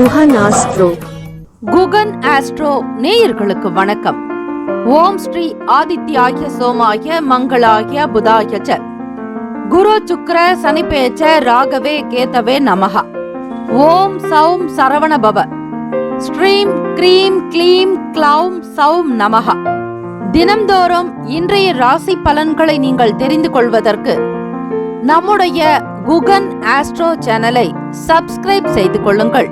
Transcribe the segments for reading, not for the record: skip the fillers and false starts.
Guhan astro. Guhan astro நேயர்களுக்கு வணக்கம். ஓம் ஸ்ரீ ஆதித்யாய சோமாய மங்களாய புதாய ச குரு சுக்ர சனிபேச்ச ராகவே கேதவே நமஹ. ஓம் சௌம் சரவண பவ. ஸ்ரீம் க்ரீம் க்ளீம் க்ளௌம் சௌம் நமஹ. தினம்தோறும் இன்றைய ராசி பலன்களை நீங்கள் தெரிந்து கொள்வதற்கு நம்முடைய குகன் ஆஸ்ட்ரோ சேனலை சப்ஸ்கிரைப் செய்து கொள்ளுங்கள்.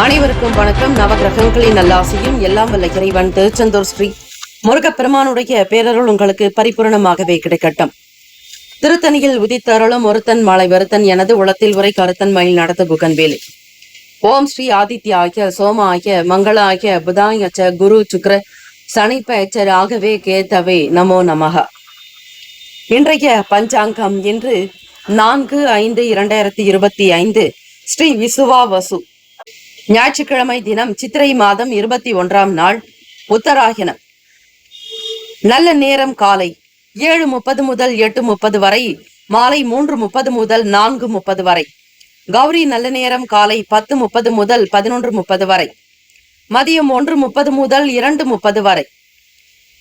அனைவருக்கும் வணக்கம். நவகிரகங்களின் நல்லாசியும் எல்லாம் வல்ல இறைவன் திருச்செந்தூர் ஸ்ரீ முருகப்பெருமானுடைய பேரருள் உங்களுக்கு பரிபூர்ணமாகவே கிடைக்கட்டும். திருத்தணியில் உதித்தருளும் ஒருத்தன் மாலை வருத்தன் எனது உளத்தில் உரை கருத்தன் மயில் நடத்த குகன் வேலை. ஓம் ஸ்ரீ ஆதித்யாய சோமாய மங்களாய புதாய ச குரு சுக்ர சனிப்பேச்ச ராகவே கேதவே நமோ நமஹ. இன்றைய பஞ்சாங்கம் இன்று 4/5/2025 ஸ்ரீ விசுவாவசு ஞாயிற்றுக்கிழமை தினம் சித்திரை மாதம் 21ஆம் நாள் உத்தராயணம். நல்ல நேரம் காலை 7:30 முதல் 8:30 வரை, மாலை 3:30 முதல் 4:30 வரை. கௌரி நல்ல நேரம் காலை 10:30 முதல் 11:30 வரை, மதியம் 1:30 முதல் 2:30 வரை.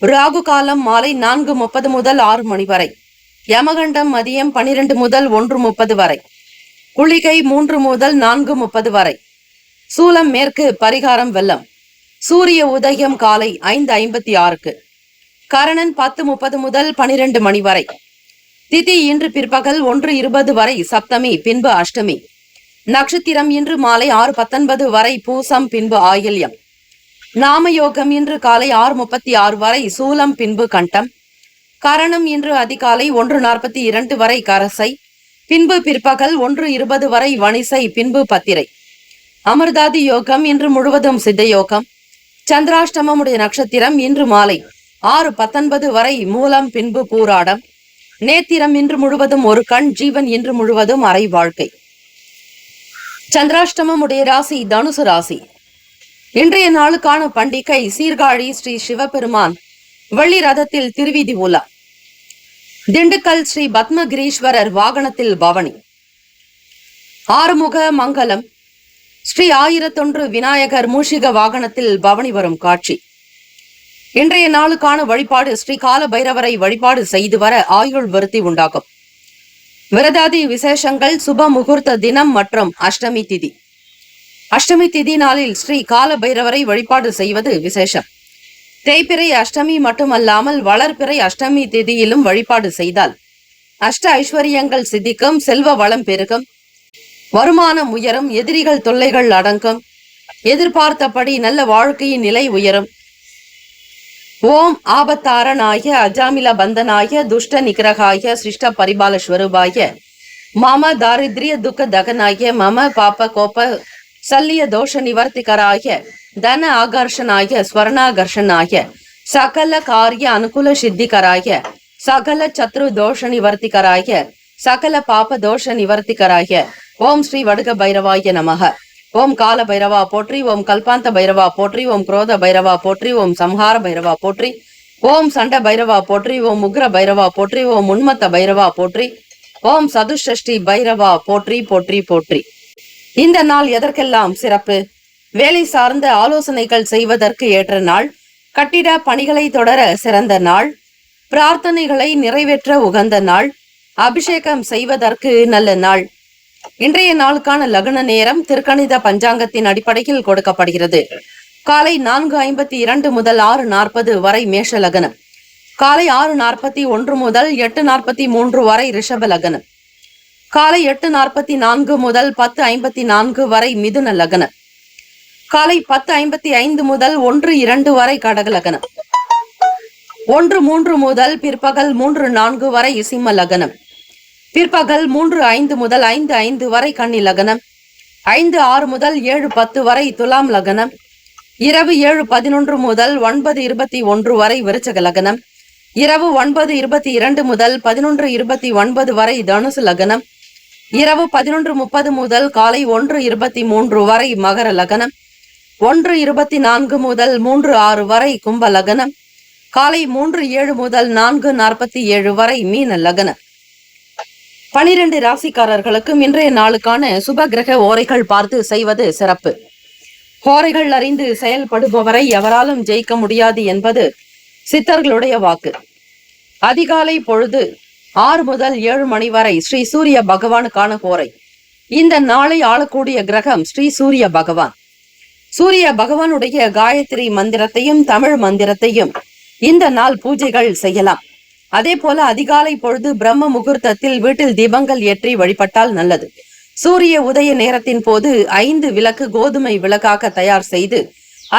ராகு காலம் மாலை 4:30 முதல் 6 மணி வரை. யமகண்டம் மதியம் 12 முதல் 1:30 வரை. குளிகை 3 முதல் 4:30 வரை. சூலம் மேற்கு, பரிகாரம் வெள்ளம். சூரிய உதயம் காலை 5:56க்கு. கரணன் 10:30 முதல் 12 மணி வரை. திதி இன்று பிற்பகல் 1:20 வரை சப்தமி, பின்பு அஷ்டமி. நட்சத்திரம் இன்று மாலை 6:19 வரை பூசம், பின்பு ஆயில்யம். நாமயோகம் இன்று காலை 6:36 வரை சூலம், பின்பு கண்டம். கரணம் இன்று அதிகாலை 1:42 வரை கரசை, பின்பு பிற்பகல் 1:20 வரை வணிசை, பின்பு பத்திரை. அமிர்தாதி யோகம் இன்று முழுவதும் சித்த யோகம். சந்திராஷ்டமமுடைய நட்சத்திரம் இன்று மாலை 6:19 வரை மூலம், பின்பு பூராடம். நேத்திரம் இன்று முழுவதும் ஒரு கண். ஜீவன் இன்று முழுவதும் அரை வாழ்க்கை. சந்திராஷ்டமம் உடைய ராசி தனுசு ராசி. இன்றைய நாளுக்கான பண்டிகை சீர்காழி ஸ்ரீ சிவபெருமான் வெள்ளி ரதத்தில் திருவீதி உலா. திண்டுக்கல் ஸ்ரீ பத்மகிரீஸ்வரர் வாகனத்தில் பவனி. ஆறுமுக மங்கலம் ஸ்ரீ 1001 விநாயகர் மூஷிக வாகனத்தில் பவனி வரும் காட்சி. இன்றைய நாளுக்கான வழிபாடு ஸ்ரீ கால பைரவரை வழிபாடு செய்து வர ஆயுள் விருத்தி உண்டாகும். விரதாதி விசேஷங்கள் சுப முகூர்த்த தினம் மற்றும் அஷ்டமி திதி. அஷ்டமி திதி நாளில் ஸ்ரீ கால பைரவரை வழிபாடு செய்வது விசேஷம். தேய்பிறை அஷ்டமி மட்டுமல்லாமல் வளர்பிறை அஷ்டமி திதியிலும் வழிபாடு செய்தால் அஷ்ட ஐஸ்வர்யங்கள் சித்திக்கும், செல்வ வளம் பெருகும், வருமானம் உயரும், எதிரிகள் தொல்லைகள் அடங்கும், எதிர்பார்த்தபடி நல்ல வாழ்க்கையின் நிலை உயரும். ஓம் ஆபத்தாரனாய அஜாமில பந்தனாய துஷ்ட நிகிரகாய சிருஷ்ட பரிபால ஸ்வரூபாய மம தாரித்ரிய துக்க தகனாய மம பாப கோப சல்லிய தோஷ நிவர்த்திகராய தன ஆகர்ஷனாய ஸ்வர்ணாகர்ஷனாய சகல காரிய அனுகூல சித்திகராய சகல சத்ரு தோஷ நிவர்த்திகராய சகல பாப தோஷ நிவர்த்திகராய ஓம் ஸ்ரீ வடுக பைரவாய நமக. ஓம் கால பைரவா போற்றி. ஓம் கல்பாந்த பைரவா போற்றி. ஓம் குரோத பைரவா போற்றி. ஓம் சம்ஹார பைரவா போற்றி. ஓம் சண்ட பைரவா போற்றி. ஓம் உக்ர பைரவா போற்றி. ஓம் உன்மத்த பைரவா போற்றி. ஓம் சதுஷ்டி பைரவா போற்றி போற்றி போற்றி. இந்த நாள் எதற்கெல்லாம் சிறப்பு? வேலை சார்ந்த ஆலோசனைகள் செய்வதற்கு ஏற்ற நாள். கட்டிட பணிகளை தொடர சிறந்த நாள். பிரார்த்தனைகளை நிறைவேற்ற உகந்த நாள். அபிஷேகம் செய்வதற்கு நல்ல நாள். இன்றைய நாளுக்கான லக்ன நேரம் திருக்கணித பஞ்சாங்கத்தின் அடிப்படையில் கொடுக்கப்படுகிறது. காலை 4:52 முதல் 6:40 வரை மேஷ லக்னம். காலை 6:41 முதல் 8:43 வரை ரிஷப லக்னம். காலை 8:44 முதல் 10:54 வரை மிதுன லக்னம். காலை 10:55 முதல் 1:02 வரை கடக லக்னம். 1:03 முதல் பிற்பகல் 3:04 வரை சிம்ம லக்னம். பிற்பகல் 3:05 முதல் 5:05 வரை கன்னி லக்னம். 5:06 முதல் 7:10 வரை துலாம் லக்னம். இரவு 7:11 முதல் 9:21 வரை விருச்சக லக்னம். இரவு 9:22 முதல் 11:29 வரை தனுசு லக்னம். இரவு 11:30 முதல் காலை 1:23 வரை மகர லக்னம். 1:24 முதல் 3:06 வரை கும்ப லக்னம். காலை 3:07 முதல் 4:47 வரை மீன லக்ன. 12 ராசிக்காரர்களுக்கும் இன்றைய நாளுக்கான சுப கிரக ஓரைகள் பார்த்து செய்வது சிறப்பு. ஓரைகள் அறிந்து செயல்படுபவரை எவராலும் ஜெயிக்க முடியாது என்பது சித்தர்களுடைய வாக்கு. அதிகாலை பொழுது 6 முதல் 7 மணி வரை ஸ்ரீ சூரிய பகவானுக்கான ஓரை. இந்த நாளை ஆளக்கூடிய கிரகம் ஸ்ரீ சூரிய பகவான். சூரிய பகவானுடைய காயத்ரி மந்திரத்தையும் தமிழ் மந்திரத்தையும் இந்த நாள் பூஜைகள் செய்யலாம். அதே போல அதிகாலை பொழுது பிரம்ம முகூர்த்தத்தில் வீட்டில் தீபங்கள் ஏற்றி வழிபட்டால் நல்லது. சூரிய உதய நேரத்தின் போது 5 விளக்கு கோதுமை விளக்காக தயார் செய்து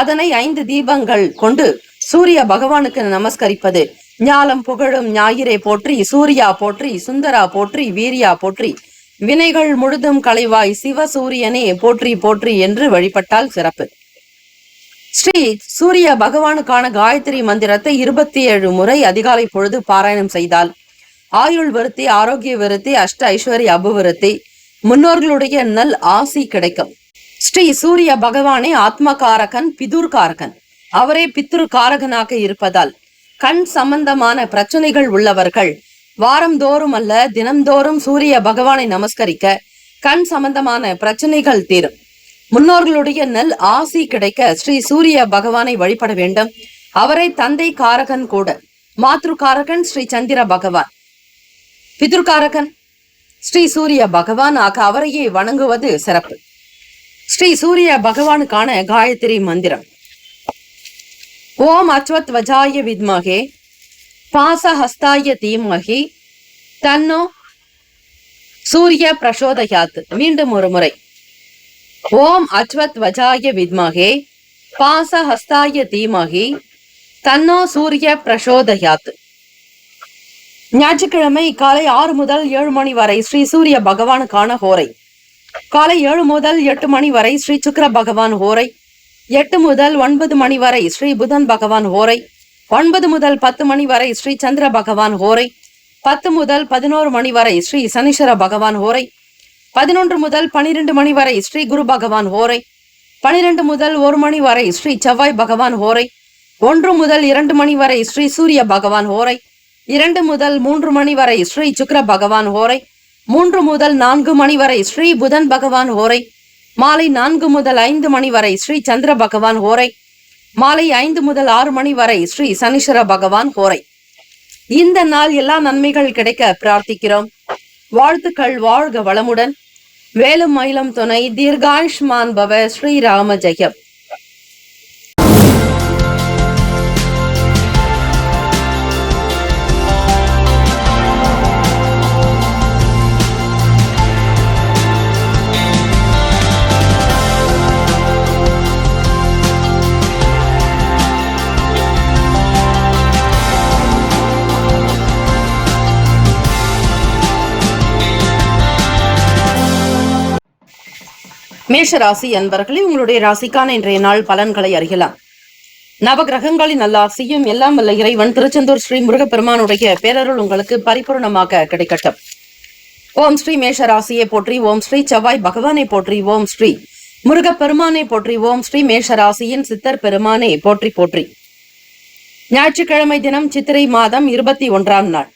அதனை 5 தீபங்கள் கொண்டு சூரிய பகவானுக்கு நமஸ்கரிப்பது. ஞாலம் புகழும் ஞாயிறே போற்றி, சூர்யா போற்றி, சுந்தரா போற்றி, வீரியா போற்றி, வினைகள் முழுதும் களைவாய் சிவ சூரியனே போற்றி போற்றி என்று வழிபட்டால் சிறப்பு. ஸ்ரீ சூரிய பகவானுக்கான காயத்ரி மந்திரத்தை 27 முறை அதிகாலை பொழுது பாராயணம் செய்தால் ஆயுள் விருத்தி, ஆரோக்கிய விருத்தி, அஷ்ட ஐஸ்வர்ய அபிவிருத்தி, முன்னோர்களுடைய நல் ஆசி கிடைக்கும். ஸ்ரீ சூரிய பகவானே ஆத்மகாரகன், பிதுர்காரகன். அவரே பித்ரு காரகனாக இருப்பதால் கண் சம்பந்தமான பிரச்சனைகள் உள்ளவர்கள் வாரந்தோறும் அல்ல தினந்தோறும் சூரிய பகவானை நமஸ்கரிக்க கண் சம்பந்தமான பிரச்சனைகள் தீரும். முன்னோர்களுடைய நல் ஆசி கிடைக்க ஸ்ரீ சூரிய பகவானை வழிபட வேண்டும். அவரை தந்தை காரகன் கூட. மாத்ருகாரகன் ஸ்ரீ சந்திர பகவான், பிதுர்காரகன் ஸ்ரீ சூரிய பகவான் ஆக அவரையே வணங்குவது சிறப்பு. ஸ்ரீ சூரிய பகவானுக்கான காயத்ரி மந்திரம். ஓம் அச்வத் வஜாய வித்மகே பாசஹஸ்தாய தீமகி தன்னோ சூரிய பிரசோதயாத். மீண்டும் ஒரு முறை. ஓம் அச்வத் வஜாய வித்மகே பாசஹஸ்தாய தீமகி தன்னோ சூரிய பிரசோதயாத். ஞாயிற்றுக்கிழமை காலை 6 முதல் 7 மணி வரை ஸ்ரீ சூரிய பகவானுக்கான ஹோரை. காலை 7 முதல் 8 மணி வரை ஸ்ரீ சுக்கிர பகவான் ஹோரை. 8 முதல் 9 மணி வரை ஸ்ரீ புதன் பகவான் ஹோரை. 9 முதல் 10 மணி வரை ஸ்ரீ சந்திர பகவான் ஹோரை. 10 முதல் 11 மணி வரை ஸ்ரீ சனீஸ்வர பகவான் ஹோரை. 11 முதல் 12 மணி வரை ஸ்ரீ குரு பகவான் ஹோரை. 12 முதல் 1 மணி வரை ஸ்ரீ செவ்வாய் பகவான் ஹோரை. 1 முதல் 2 மணி வரை ஸ்ரீ சூரிய பகவான் ஹோரை. 2 முதல் 3 மணி வரை ஸ்ரீ சுக்கிர பகவான் ஹோரை. 3 முதல் 4 மணி வரை ஸ்ரீ புதன் பகவான் ஹோரை. மாலை 4 முதல் 5 மணி வரை ஸ்ரீ சந்திர பகவான் ஹோரை. மாலை 5 முதல் 6 மணி வரை ஸ்ரீ சனீஸ்வர பகவான் ஹோரை. இந்த நாள் எல்லா நன்மைகள் கிடைக்க பிரார்த்திக்கிறோம். வாழ்த்துக்கள். வாழ்க வளமுடன். வேலும் மயிலும் துணை. தீர்காயுஷ்மான் பவ. ஸ்ரீராம ஜெயம். மேஷ ராசி அன்பர்களே, உங்களுடைய ராசிக்கான இன்றைய நாள் பலன்களை அறியலாம். நவகிரகங்களின் நல்லாசியும் எல்லாம் வல்ல இறைவன் திருச்செந்தூர் ஸ்ரீ முருகப்பெருமானுடைய பேரருள் உங்களுக்கு பரிபூர்ணமாக கிடைக்கட்டும். ஓம் ஸ்ரீ மேஷ ராசியை போற்றி. ஓம் ஸ்ரீ செவ்வாய் பகவானை போற்றி. ஓம் ஸ்ரீ முருகப்பெருமானை போற்றி. ஓம் ஸ்ரீ மேஷ ராசியின் சித்தர் பெருமானை போற்றி போற்றி. ஞாயிற்றுக்கிழமை தினம் சித்திரை மாதம் 21ஆம் நாள்.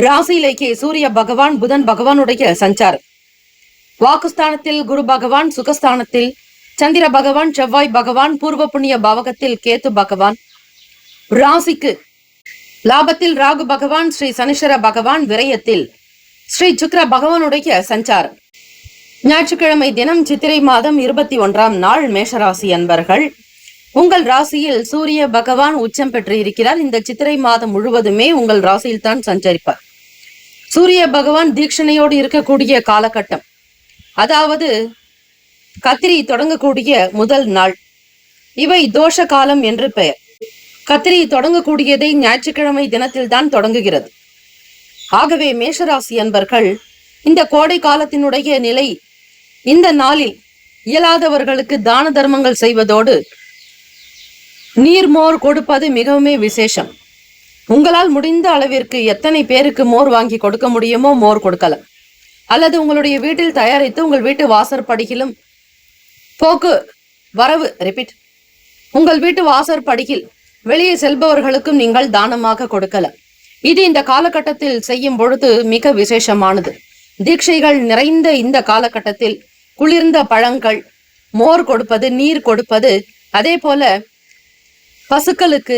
ராசியிலேயே சூரிய பகவான் புதன் பகவானுடைய சஞ்சாரம். வாக்குஸ்தானத்தில் குரு பகவான், சுகஸ்தானத்தில் சந்திர பகவான், செவ்வாய் பகவான், பூர்வ புண்ணிய பாவகத்தில் கேத்து பகவான், ராசிக்கு லாபத்தில் ராகு பகவான், ஸ்ரீ சனீஸ்வர பகவான், விரயத்தில் ஸ்ரீ சுக்கிர பகவானுடைய சஞ்சாரம். ஞாயிற்றுக்கிழமை தினம் சித்திரை மாதம் 21ஆம் நாள். மேஷராசி அன்பர்கள், உங்கள் ராசியில் சூரிய பகவான் உச்சம் பெற்று இருக்கிறார். இந்த சித்திரை மாதம் முழுவதுமே உங்கள் ராசியில் தான் சஞ்சரிப்பார். சூரிய பகவான் தீட்சணையோடு இருக்கக்கூடிய காலகட்டம், அதாவது கத்திரி தொடங்கக்கூடிய முதல் நாள். இவை தோஷ காலம் என்று பெயர். கத்திரி தொடங்கக்கூடியதை ஞாயிற்றுக்கிழமை தினத்தில் தான் தொடங்குகிறது. ஆகவே மேஷராசி அன்பர்கள், இந்த கோடை காலத்தினுடைய நிலை, இந்த நாளில் இயலாதவர்களுக்கு தான தர்மங்கள் செய்வதோடு நீர்மோர் கொடுப்பது மிகவும் விசேஷம். உங்களால் முடிந்த அளவிற்கு எத்தனை பேருக்கு மோர் வாங்கி கொடுக்க முடியுமோ மோர் கொடுக்கலாம். அல்லது உங்களுடைய வீட்டில் தயாரித்து உங்கள் வீட்டு வாசற்படியிலும் உங்கள் வீட்டு வாசற்படியில் வெளியே செல்பவர்களுக்கும் நீங்கள் தானமாக கொடுக்கலாம். இது இந்த காலகட்டத்தில் செய்யும் பொழுது மிக விசேஷமானது. தீட்சைகள் நிறைந்த இந்த காலகட்டத்தில் குளிர்ந்த பழங்கள், மோர் கொடுப்பது, நீர் கொடுப்பது, அதே போல பசுக்களுக்கு,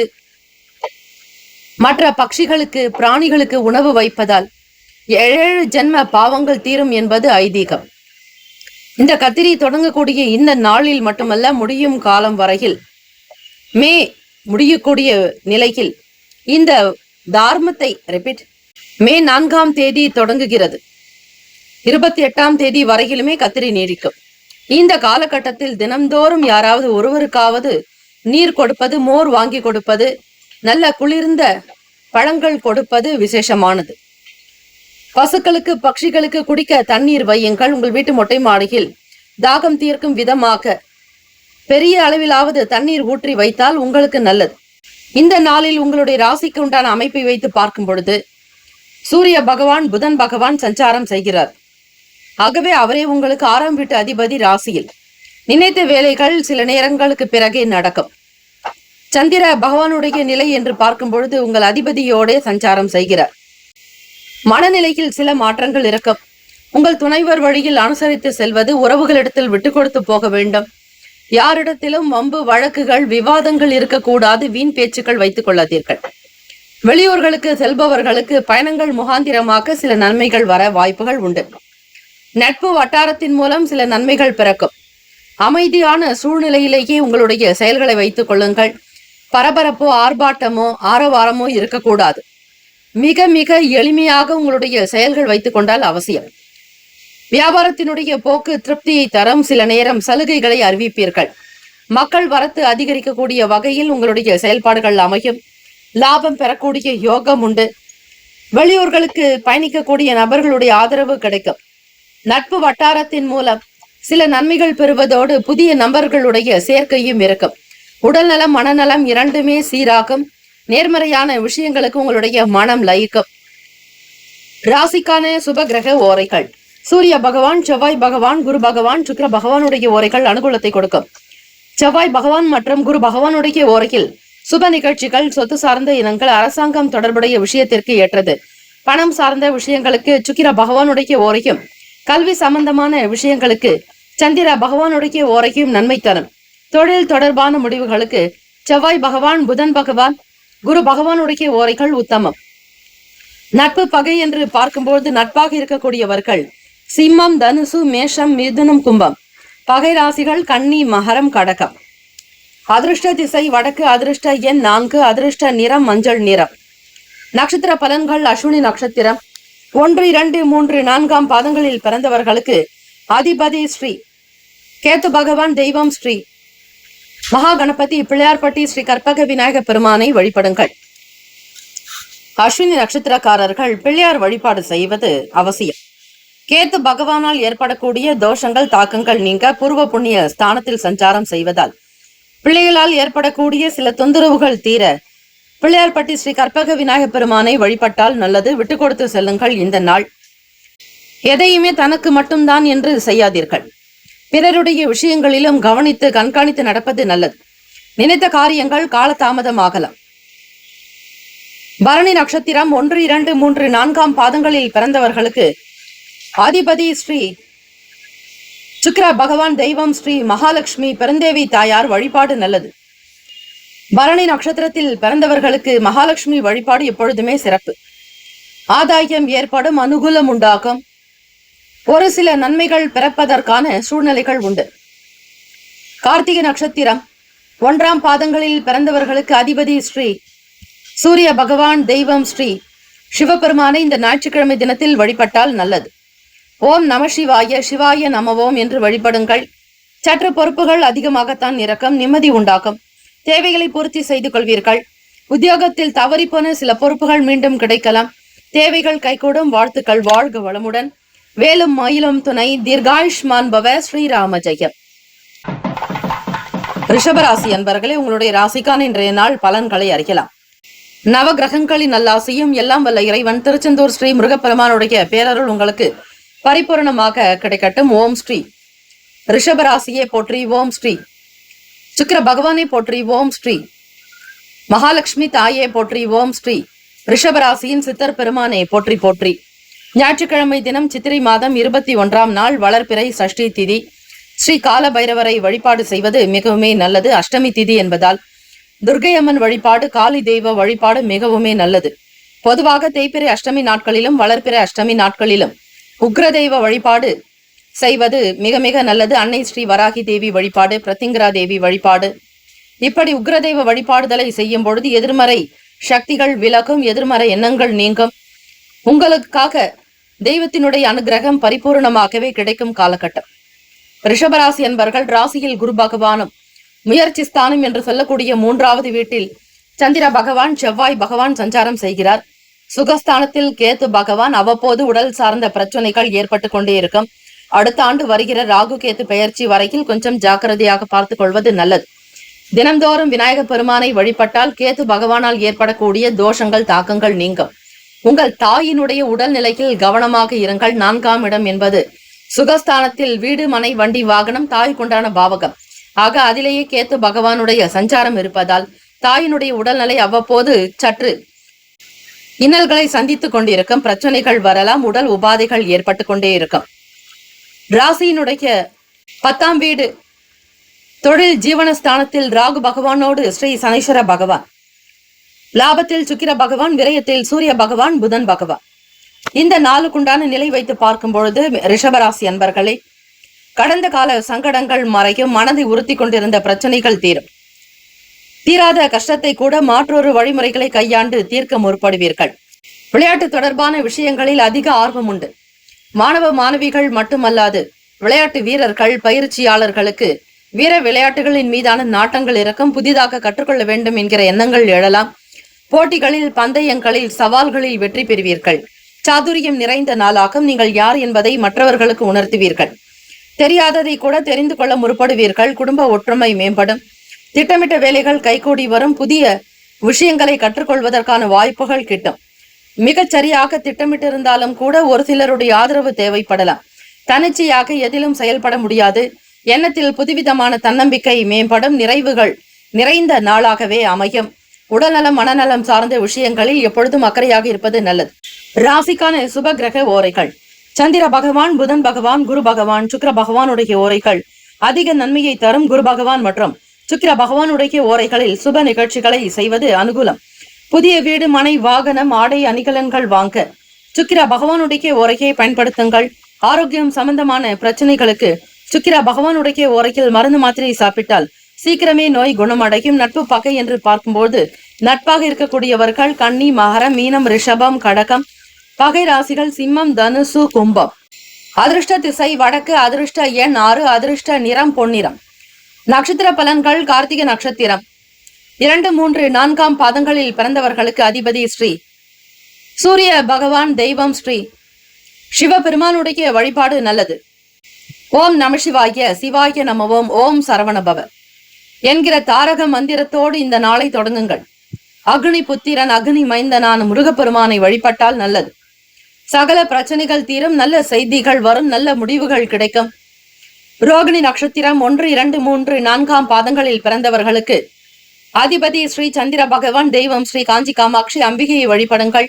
மற்ற பட்சிகளுக்கு, பிராணிகளுக்கு உணவு வைப்பதால் 7 ஜென்ம பாவங்கள் தீரும் என்பது ஐதீகம். இந்த கத்திரி தொடங்கக்கூடிய இந்த நாளில் மட்டுமல்ல, முடியும் காலம் வரையில், மே முடியக்கூடிய நிலையில் இந்த தார்மத்தை மே 4ஆம் தேதி தொடங்குகிறது. 28ஆம் தேதி வரையிலுமே கத்திரி நீடிக்கும். இந்த காலகட்டத்தில் தினம்தோறும் யாராவது ஒருவருக்காவது நீர் கொடுப்பது, மோர் வாங்கி கொடுப்பது, நல்ல குளிர்ந்த பழங்கள் கொடுப்பது விசேஷமானது. பசுக்களுக்கு, பட்சிகளுக்கு குடிக்க தண்ணீர் வையுங்கள். உங்கள் வீட்டு மொட்டை மாடியில் தாகம் தீர்க்கும் விதமாக பெரிய அளவிலாவது தண்ணீர் ஊற்றி வைத்தால் உங்களுக்கு நல்லது. இந்த நாளில் உங்களுடைய ராசிக்கு உண்டான அமைப்பை வைத்து பார்க்கும் பொழுது சூரிய பகவான், புதன் பகவான் சஞ்சாரம் செய்கிறார். ஆகவே அவரே உங்களுக்கு 6ஆம் வீட்டு அதிபதி. ராசியில் நினைத்த வேலைகள் சில நேரங்களுக்கு பிறகே நடக்கும். சந்திர பகவானுடைய நிலை என்று பார்க்கும் பொழுது உங்கள் அதிபதியோட சஞ்சாரம் செய்கிறார். மனநிலையில் சில மாற்றங்கள் இருக்கும். உங்கள் துணைவர் வழியில் அனுசரித்து செல்வது, உறவுகளிடத்தில் விட்டு கொடுத்து போக வேண்டும். யாரிடத்திலும் வம்பு வழக்குகள், விவாதங்கள் இருக்கக்கூடாது. வீண் பேச்சுக்கள் வைத்துக் கொள்ளாதீர்கள். வெளியூர்களுக்கு செல்பவர்களுக்கு பயணங்கள் முகாந்திரமாக சில நன்மைகள் வர வாய்ப்புகள் உண்டு. நட்பு வட்டாரத்தின் மூலம் சில நன்மைகள் பிறக்கும். அமைதியான சூழ்நிலையிலேயே உங்களுடைய செயல்களை வைத்துக் கொள்ளுங்கள். பரபரப்போ, ஆர்ப்பாட்டமோ, ஆரவாரமோ இருக்கக்கூடாது. மிக மிக எளிமையாக உங்களுடைய செயல்கள் வைத்துக் கொண்டால் அவசியம். வியாபாரத்தினுடைய போக்கு திருப்தியை தரும். சில நேரம் சலுகைகளை அறிவிப்பீர்கள். மக்கள் வரத்து அதிகரிக்கக்கூடிய வகையில் உங்களுடைய செயல்பாடுகள் அமையும். லாபம் பெறக்கூடிய யோகம் உண்டு. வெளியூர்களுக்கு பயணிக்கக்கூடிய நபர்களுடைய ஆதரவு கிடைக்கும். நட்பு வட்டாரத்தின் மூலம் சில நன்மைகள் பெறுவதோடு புதிய நபர்களுடைய சேர்க்கையும் இருக்கும். உடல்நலம், மனநலம் இரண்டுமே சீராகும். நேர்மறையான விஷயங்களுக்கு உங்களுடைய மனம் லயிக்கும். ராசிக்கான சுப கிரக ஓரைகள்: சூரிய பகவான், செவ்வாய் பகவான், குரு பகவான், சுக்கிர பகவானுடைய ஓரைகள் அனுகூலத்தை கொடுக்கும். செவ்வாய் பகவான் மற்றும் குரு பகவானுடைய ஓரையில் சுப நிகழ்ச்சிகள், சொத்து சார்ந்த இனங்கள், அரசாங்கம் தொடர்புடைய விஷயத்திற்கு ஏற்றது. பணம் சார்ந்த விஷயங்களுக்கு சுக்கிர பகவானுடைய ஓரையும், கல்வி சம்பந்தமான விஷயங்களுக்கு சந்திர பகவானுடைய ஓரையும் நன்மை தரும். தொழில் தொடர்பான முடிவுகளுக்கு செவ்வாய் பகவான், புதன் பகவான், குரு பகவானுடைய ஓரைகள் உத்தமம். நட்பு பகை என்று பார்க்கும்போது நட்பாக இருக்கக்கூடியவர்கள் சிம்மம், தனுசு, மேஷம், மிதுனம், கும்பம். பகை ராசிகள் கன்னி, மகரம், கடகம். அதிர்ஷ்ட திசை வடக்கு. அதிர்ஷ்ட எண் 4. அதிர்ஷ்ட நிறம் மஞ்சள் நிறம். நட்சத்திர பலன்கள்: அஸ்வினி நட்சத்திரம் 1, 2, 3, 4ஆம் பாதங்களில் பிறந்தவர்களுக்கு அதிபதி ஸ்ரீ கேத்து பகவான், தெய்வம் ஸ்ரீ மகா கணபதி, பிள்ளையார்பட்டி ஸ்ரீ கற்பக விநாயக பெருமானை வழிபடுங்கள். அஸ்வினி நட்சத்திரக்காரர்கள் பிள்ளையார் வழிபாடு செய்வது அவசியம். கேத்து பகவானால் ஏற்படக்கூடிய தோஷங்கள், தாக்கங்கள் நீங்க பூர்வ புண்ணிய ஸ்தானத்தில் சஞ்சாரம் செய்வதால் பிள்ளைகளால் ஏற்படக்கூடிய சில தொந்தரவுகள் தீர பிள்ளையார்பட்டி ஸ்ரீ கற்பக விநாயக பெருமானை வழிபட்டால் நல்லது. விட்டு கொடுத்து செல்லுங்கள். இந்த நாள் எதையுமே தனக்கு மட்டும்தான் என்று செய்யாதீர்கள். பிறருடைய விஷயங்களிலும் கவனித்து கண்காணித்து நடப்பது நல்லது. நினைத்த காரியங்கள் காலதாமதமாகலாம். பரணி நட்சத்திரம் 1, 2, 3, 4ஆம் பாதங்களில் பிறந்தவர்களுக்கு அதிபதி ஸ்ரீ சுக்கிர பகவான், தெய்வம் ஸ்ரீ மகாலட்சுமி பெருந்தேவி தாயார் வழிபாடு நல்லது. பரணி நட்சத்திரத்தில் பிறந்தவர்களுக்கு மகாலட்சுமி வழிபாடு எப்பொழுதுமே சிறப்பு. ஆதாயம் ஏற்படும், அனுகூலம் உண்டாகும். ஒரு சில நன்மைகள் பிறப்பதற்கான சூழ்நிலைகள் உண்டு. கார்த்திகை நட்சத்திரம் 1ஆம் பாதங்களில் பிறந்தவர்களுக்கு அதிபதி ஸ்ரீ சூரிய பகவான், தெய்வம் ஸ்ரீ சிவபெருமானை இந்த ஞாயிற்றுக்கிழமை தினத்தில் வழிபட்டால் நல்லது. ஓம் நம சிவாய, சிவாய நமவோம் என்று வழிபடுங்கள். சற்று பொறுப்புகள் அதிகமாகத்தான் இருக்கும். நிம்மதி உண்டாகும். தேவைகளை பூர்த்தி செய்து கொள்வீர்கள். உத்தியோகத்தில் தவறிப்போன சில பொறுப்புகள் மீண்டும் கிடைக்கலாம். தேவைகள் கைகூடும். வாழ்த்துக்கள். வாழ்க வளமுடன். வேலும் மயிலும் துணை. தீர்காயுஷ்மான் பவ. ஸ்ரீராம ஜெயம். ரிஷபராசி அன்பர்களே, உங்களுடைய ராசிக்கான இன்றைய நாள் பலன்களை அறியலாம். நவ கிரகங்களின் நல்லாசியும் எல்லாம் வல்ல இறைவன் திருச்செந்தூர் ஸ்ரீ முருகப்பெருமானுடைய பேரருள் உங்களுக்கு பரிபூரணமாக கிடைக்கட்டும். ஓம் ஸ்ரீ ரிஷபராசியை போற்றி. ஓம் ஸ்ரீ சுக்கிர பகவானை போற்றி. ஓம் ஸ்ரீ மகாலட்சுமி தாயே போற்றி. ஓம் ஸ்ரீ ரிஷபராசியின் சித்தர் பெருமானே போற்றி போற்றி. ஞாயிற்றுக்கிழமை தினம் சித்திரை மாதம் 21ஆம் நாள் வளர்பிறை சஷ்டி திதி. ஸ்ரீ கால பைரவரை வழிபாடு செய்வது மிகவுமே நல்லது. அஷ்டமி திதி என்பதால் துர்க்கையம்மன் வழிபாடு, காளி தெய்வ வழிபாடு மிகவுமே நல்லது. பொதுவாக தேய்பிறை அஷ்டமி நாட்களிலும் வளர்பிறை அஷ்டமி நாட்களிலும் உக்ர தெய்வ வழிபாடு செய்வது மிக மிக நல்லது. அன்னை ஸ்ரீ வராகி தேவி வழிபாடு, பிரத்திங்கரா தேவி வழிபாடு, இப்படி உக்ரதெய்வ வழிபாடுதலை செய்யும் பொழுது எதிர்மறை சக்திகள் விலகும், எதிர்மறை எண்ணங்கள் நீங்கும். உங்களுக்காக தெய்வத்தினுடைய அனுகிரகம் பரிபூர்ணமாகவே கிடைக்கும் காலகட்டம். ரிஷபராசி என்பர்கள் ராசியில் குரு பகவானும் முயற்சி ஸ்தானம் என்று சொல்லக்கூடிய 3வது வீட்டில் சந்திர பகவான், செவ்வாய் பகவான் சஞ்சாரம் செய்கிறார். சுகஸ்தானத்தில் கேத்து பகவான். அவ்வப்போது உடல் சார்ந்த பிரச்சனைகள் ஏற்பட்டு கொண்டே இருக்கும். அடுத்த ஆண்டு வருகிற ராகு கேத்து பெயர்ச்சி வரையில் கொஞ்சம் ஜாக்கிரதையாக பார்த்துக் கொள்வது நல்லது. தினந்தோறும் விநாயக பெருமானை வழிபட்டால் கேத்து பகவானால் ஏற்படக்கூடிய தோஷங்கள், தாக்கங்கள் நீங்கும். உங்கள் தாயினுடைய உடல்நிலையில் கவனமாக இருங்கள். 4ஆம் இடம் என்பது சுகஸ்தானத்தில் வீடு, மனை, வண்டி, வாகனம், தாய்க்குண்டான பாவகம். ஆக அதிலேயே கேத்து பகவானுடைய சஞ்சாரம் இருப்பதால் தாயினுடைய உடல்நிலை அவ்வப்போது சற்று இன்னல்களை சந்தித்துக் கொண்டிருக்கும். பிரச்சனைகள் வரலாம், உடல் உபாதைகள் ஏற்பட்டு கொண்டே இருக்கும். ராசியினுடைய 10ஆம் வீடு தொழில் ஜீவனஸ்தானத்தில் ராகு பகவானோடு ஸ்ரீ சனீஸ்வர பகவான், லாபத்தில் சுக்கிர பகவான், விரயத்தில் சூரிய பகவான், புதன் பகவான். இந்த நாளுக்குண்டான நிலை வைத்து பார்க்கும் பொழுது ரிஷபராசி அன்பர்களே, கடந்த கால சங்கடங்கள் மறையும். மனதை உறுத்தி கொண்டிருந்த பிரச்சனைகள் தீரும். தீராத கஷ்டத்தை கூட மாற்றொரு வழிமுறைகளை கையாண்டு தீர்க்க முற்படுவீர்கள். விளையாட்டு தொடர்பான விஷயங்களில் அதிக ஆர்வம் உண்டு. மாணவ மாணவிகள் மட்டுமல்லாது விளையாட்டு வீரர்கள், பயிற்சியாளர்களுக்கு வீர விளையாட்டுகளின் மீதான நாட்டங்கள் இருக்கும். புதிதாக கற்றுக்கொள்ள வேண்டும் என்கிற எண்ணங்கள் எழலாம். போட்டிகளில், பந்தயங்களில், சவால்களில் வெற்றி பெறுவீர்கள். சாதுரியம் நிறைந்த நாளாகும். நீங்கள் யார் என்பதை மற்றவர்களுக்கு உணர்த்துவீர்கள். தெரியாததை கூட தெரிந்து கொள்ள முற்படுவீர்கள். குடும்ப ஒற்றுமை மேம்படும். திட்டமிட்ட வேலைகள் கைகூடி வரும். புதிய விஷயங்களை கற்றுக்கொள்வதற்கான வாய்ப்புகள் கிட்டும். மிகச் சரியாக திட்டமிட்டிருந்தாலும் கூட ஒரு சிலருடைய ஆதரவு தேவைப்படலாம். தனிச்சையாக எதிலும் செயல்பட முடியாது. எண்ணத்தில் புதுவிதமான தன்னம்பிக்கை மேம்படும். நிறைவுகள் நிறைந்த நாளாகவே அமையும். உடல்நலம், மனநலம் சார்ந்த விஷயங்களில் எப்பொழுதும் அக்கறையாக இருப்பது நல்லது. ராசிக்கான சுப கிரக ஓரைகள்: சந்திர பகவான், புதன் பகவான், குரு பகவான், சுக்கிர பகவானுடைய ஓரைகள் அதிக நன்மையை தரும். குரு பகவான் மற்றும் சுக்கிர பகவானுடைய ஓரைகளில் சுப நிகழ்ச்சிகளை செய்வது அனுகூலம். புதிய வீடு, மனை, வாகனம், ஆடை, அணிகலன்கள் வாங்க சுக்கிர பகவானுடைய ஓரையை பயன்படுத்துங்கள். ஆரோக்கியம் சம்பந்தமான பிரச்சனைகளுக்கு சுக்கிர பகவானுடைய ஓரையில் மருந்து மாத்திரை சாப்பிட்டால் சீக்கிரமே நோய் குணமடையும். நட்பு பகை என்று பார்க்கும்போது நட்பாக இருக்கக்கூடியவர்கள் கன்னி, மகரம், மீனம், ரிஷபம், கடகம். பகை ராசிகள் சிம்மம், தனுசு, கும்பம். அதிர்ஷ்ட திசை வடக்கு. அதிர்ஷ்ட எண் 6. அதிர்ஷ்ட நிறம் பொன்னிறம். நட்சத்திர பலன்கள்: கார்த்திகை நட்சத்திரம் 2, 3, 4ஆம் பாதங்களில் பிறந்தவர்களுக்கு அதிபதி ஸ்ரீ சூரிய பகவான். தெய்வம் ஸ்ரீ சிவபெருமானுடைய வழிபாடு நல்லது. ஓம் நம சிவாய, சிவாய நமவோம், ஓம் சரவணபவ என்கிற தாரக மந்திரத்தோடு இந்த நாளை தொடங்குங்கள். அக்னி புத்திரன், அக்னி மைந்தனான முருகப்பெருமானை வழிபட்டால் நல்லது. சகல பிரச்சனைகள் தீரும். நல்ல செய்திகள் வரும். நல்ல முடிவுகள் கிடைக்கும். ரோகிணி நட்சத்திரம் 1, 2, 3, 4ஆம் பாதங்களில் பிறந்தவர்களுக்கு அதிபதி ஸ்ரீ சந்திர பகவான். தெய்வம் ஸ்ரீ காஞ்சி காமாட்சி அம்பிகையை வழிபடுங்கள்.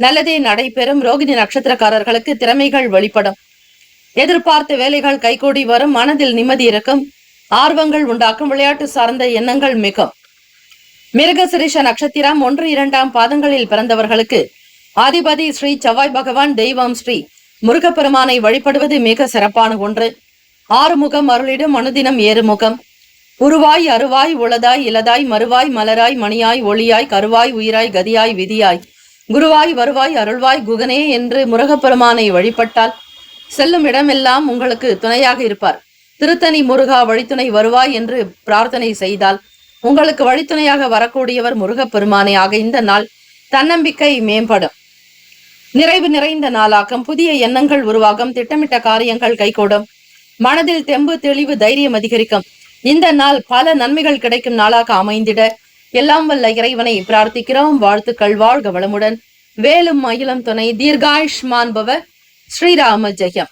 நல்லதே நடைபெறும். ரோகிணி நட்சத்திரக்காரர்களுக்கு திறமைகள் வெளிப்படும். எதிர்பார்த்த வேலைகள் கைகூடி வரும். மனதில் நிம்மதி இருக்கும். ஆர்வங்கள் உண்டாக்கும். விளையாட்டு சார்ந்த எண்ணங்கள் மிகும். மிருகசிரிஷ நட்சத்திரம் 1, 2ஆம் பாதங்களில் பிறந்தவர்களுக்கு அதிபதி ஸ்ரீ செவ்வாய் பகவான். தெய்வம் ஸ்ரீ முருகப்பெருமானை வழிபடுவது மிக சிறப்பான ஒன்று. ஆறுமுகம் அருளிடும் அனுதினம் ஏறுமுகம். உருவாய், அருவாய், உளதாய், இலதாய், மறுவாய், மலராய், மணியாய், ஒளியாய், கருவாய், உயிராய், கதியாய், விதியாய், குருவாய், வருவாய், அருள்வாய், குகனே என்று முருகப்பெருமானை வழிபட்டால் செல்லும் இடமெல்லாம் உங்களுக்கு துணையாக இருப்பார். திருத்தணி முருகா வழித்துணை வருவாய் என்று பிரார்த்தனை செய்தால் உங்களுக்கு வழித்துணையாக வரக்கூடியவர் முருகப்பெருமானே. ஆக இந்த நாள் தன்னம்பிக்கை மேம்படும். நிறைவு நிறைந்த நாளாகும். புதிய எண்ணங்கள் உருவாகும். திட்டமிட்ட காரியங்கள் கைகூடும். மனதில் தெம்பு, தெளிவு, தைரியம் அதிகரிக்கும். இந்த நாள் பல நன்மைகள் கிடைக்கும் நாளாக அமைந்திட எல்லாம் வல்ல இறைவனை பிரார்த்திக்கிறோம். வாழ்த்துக்கள். வாழ்க வளமுடன். வேலும் மயிலும் துணை. தீர்காயுஷ்மான் பவ. ஸ்ரீராம ஜெயம்.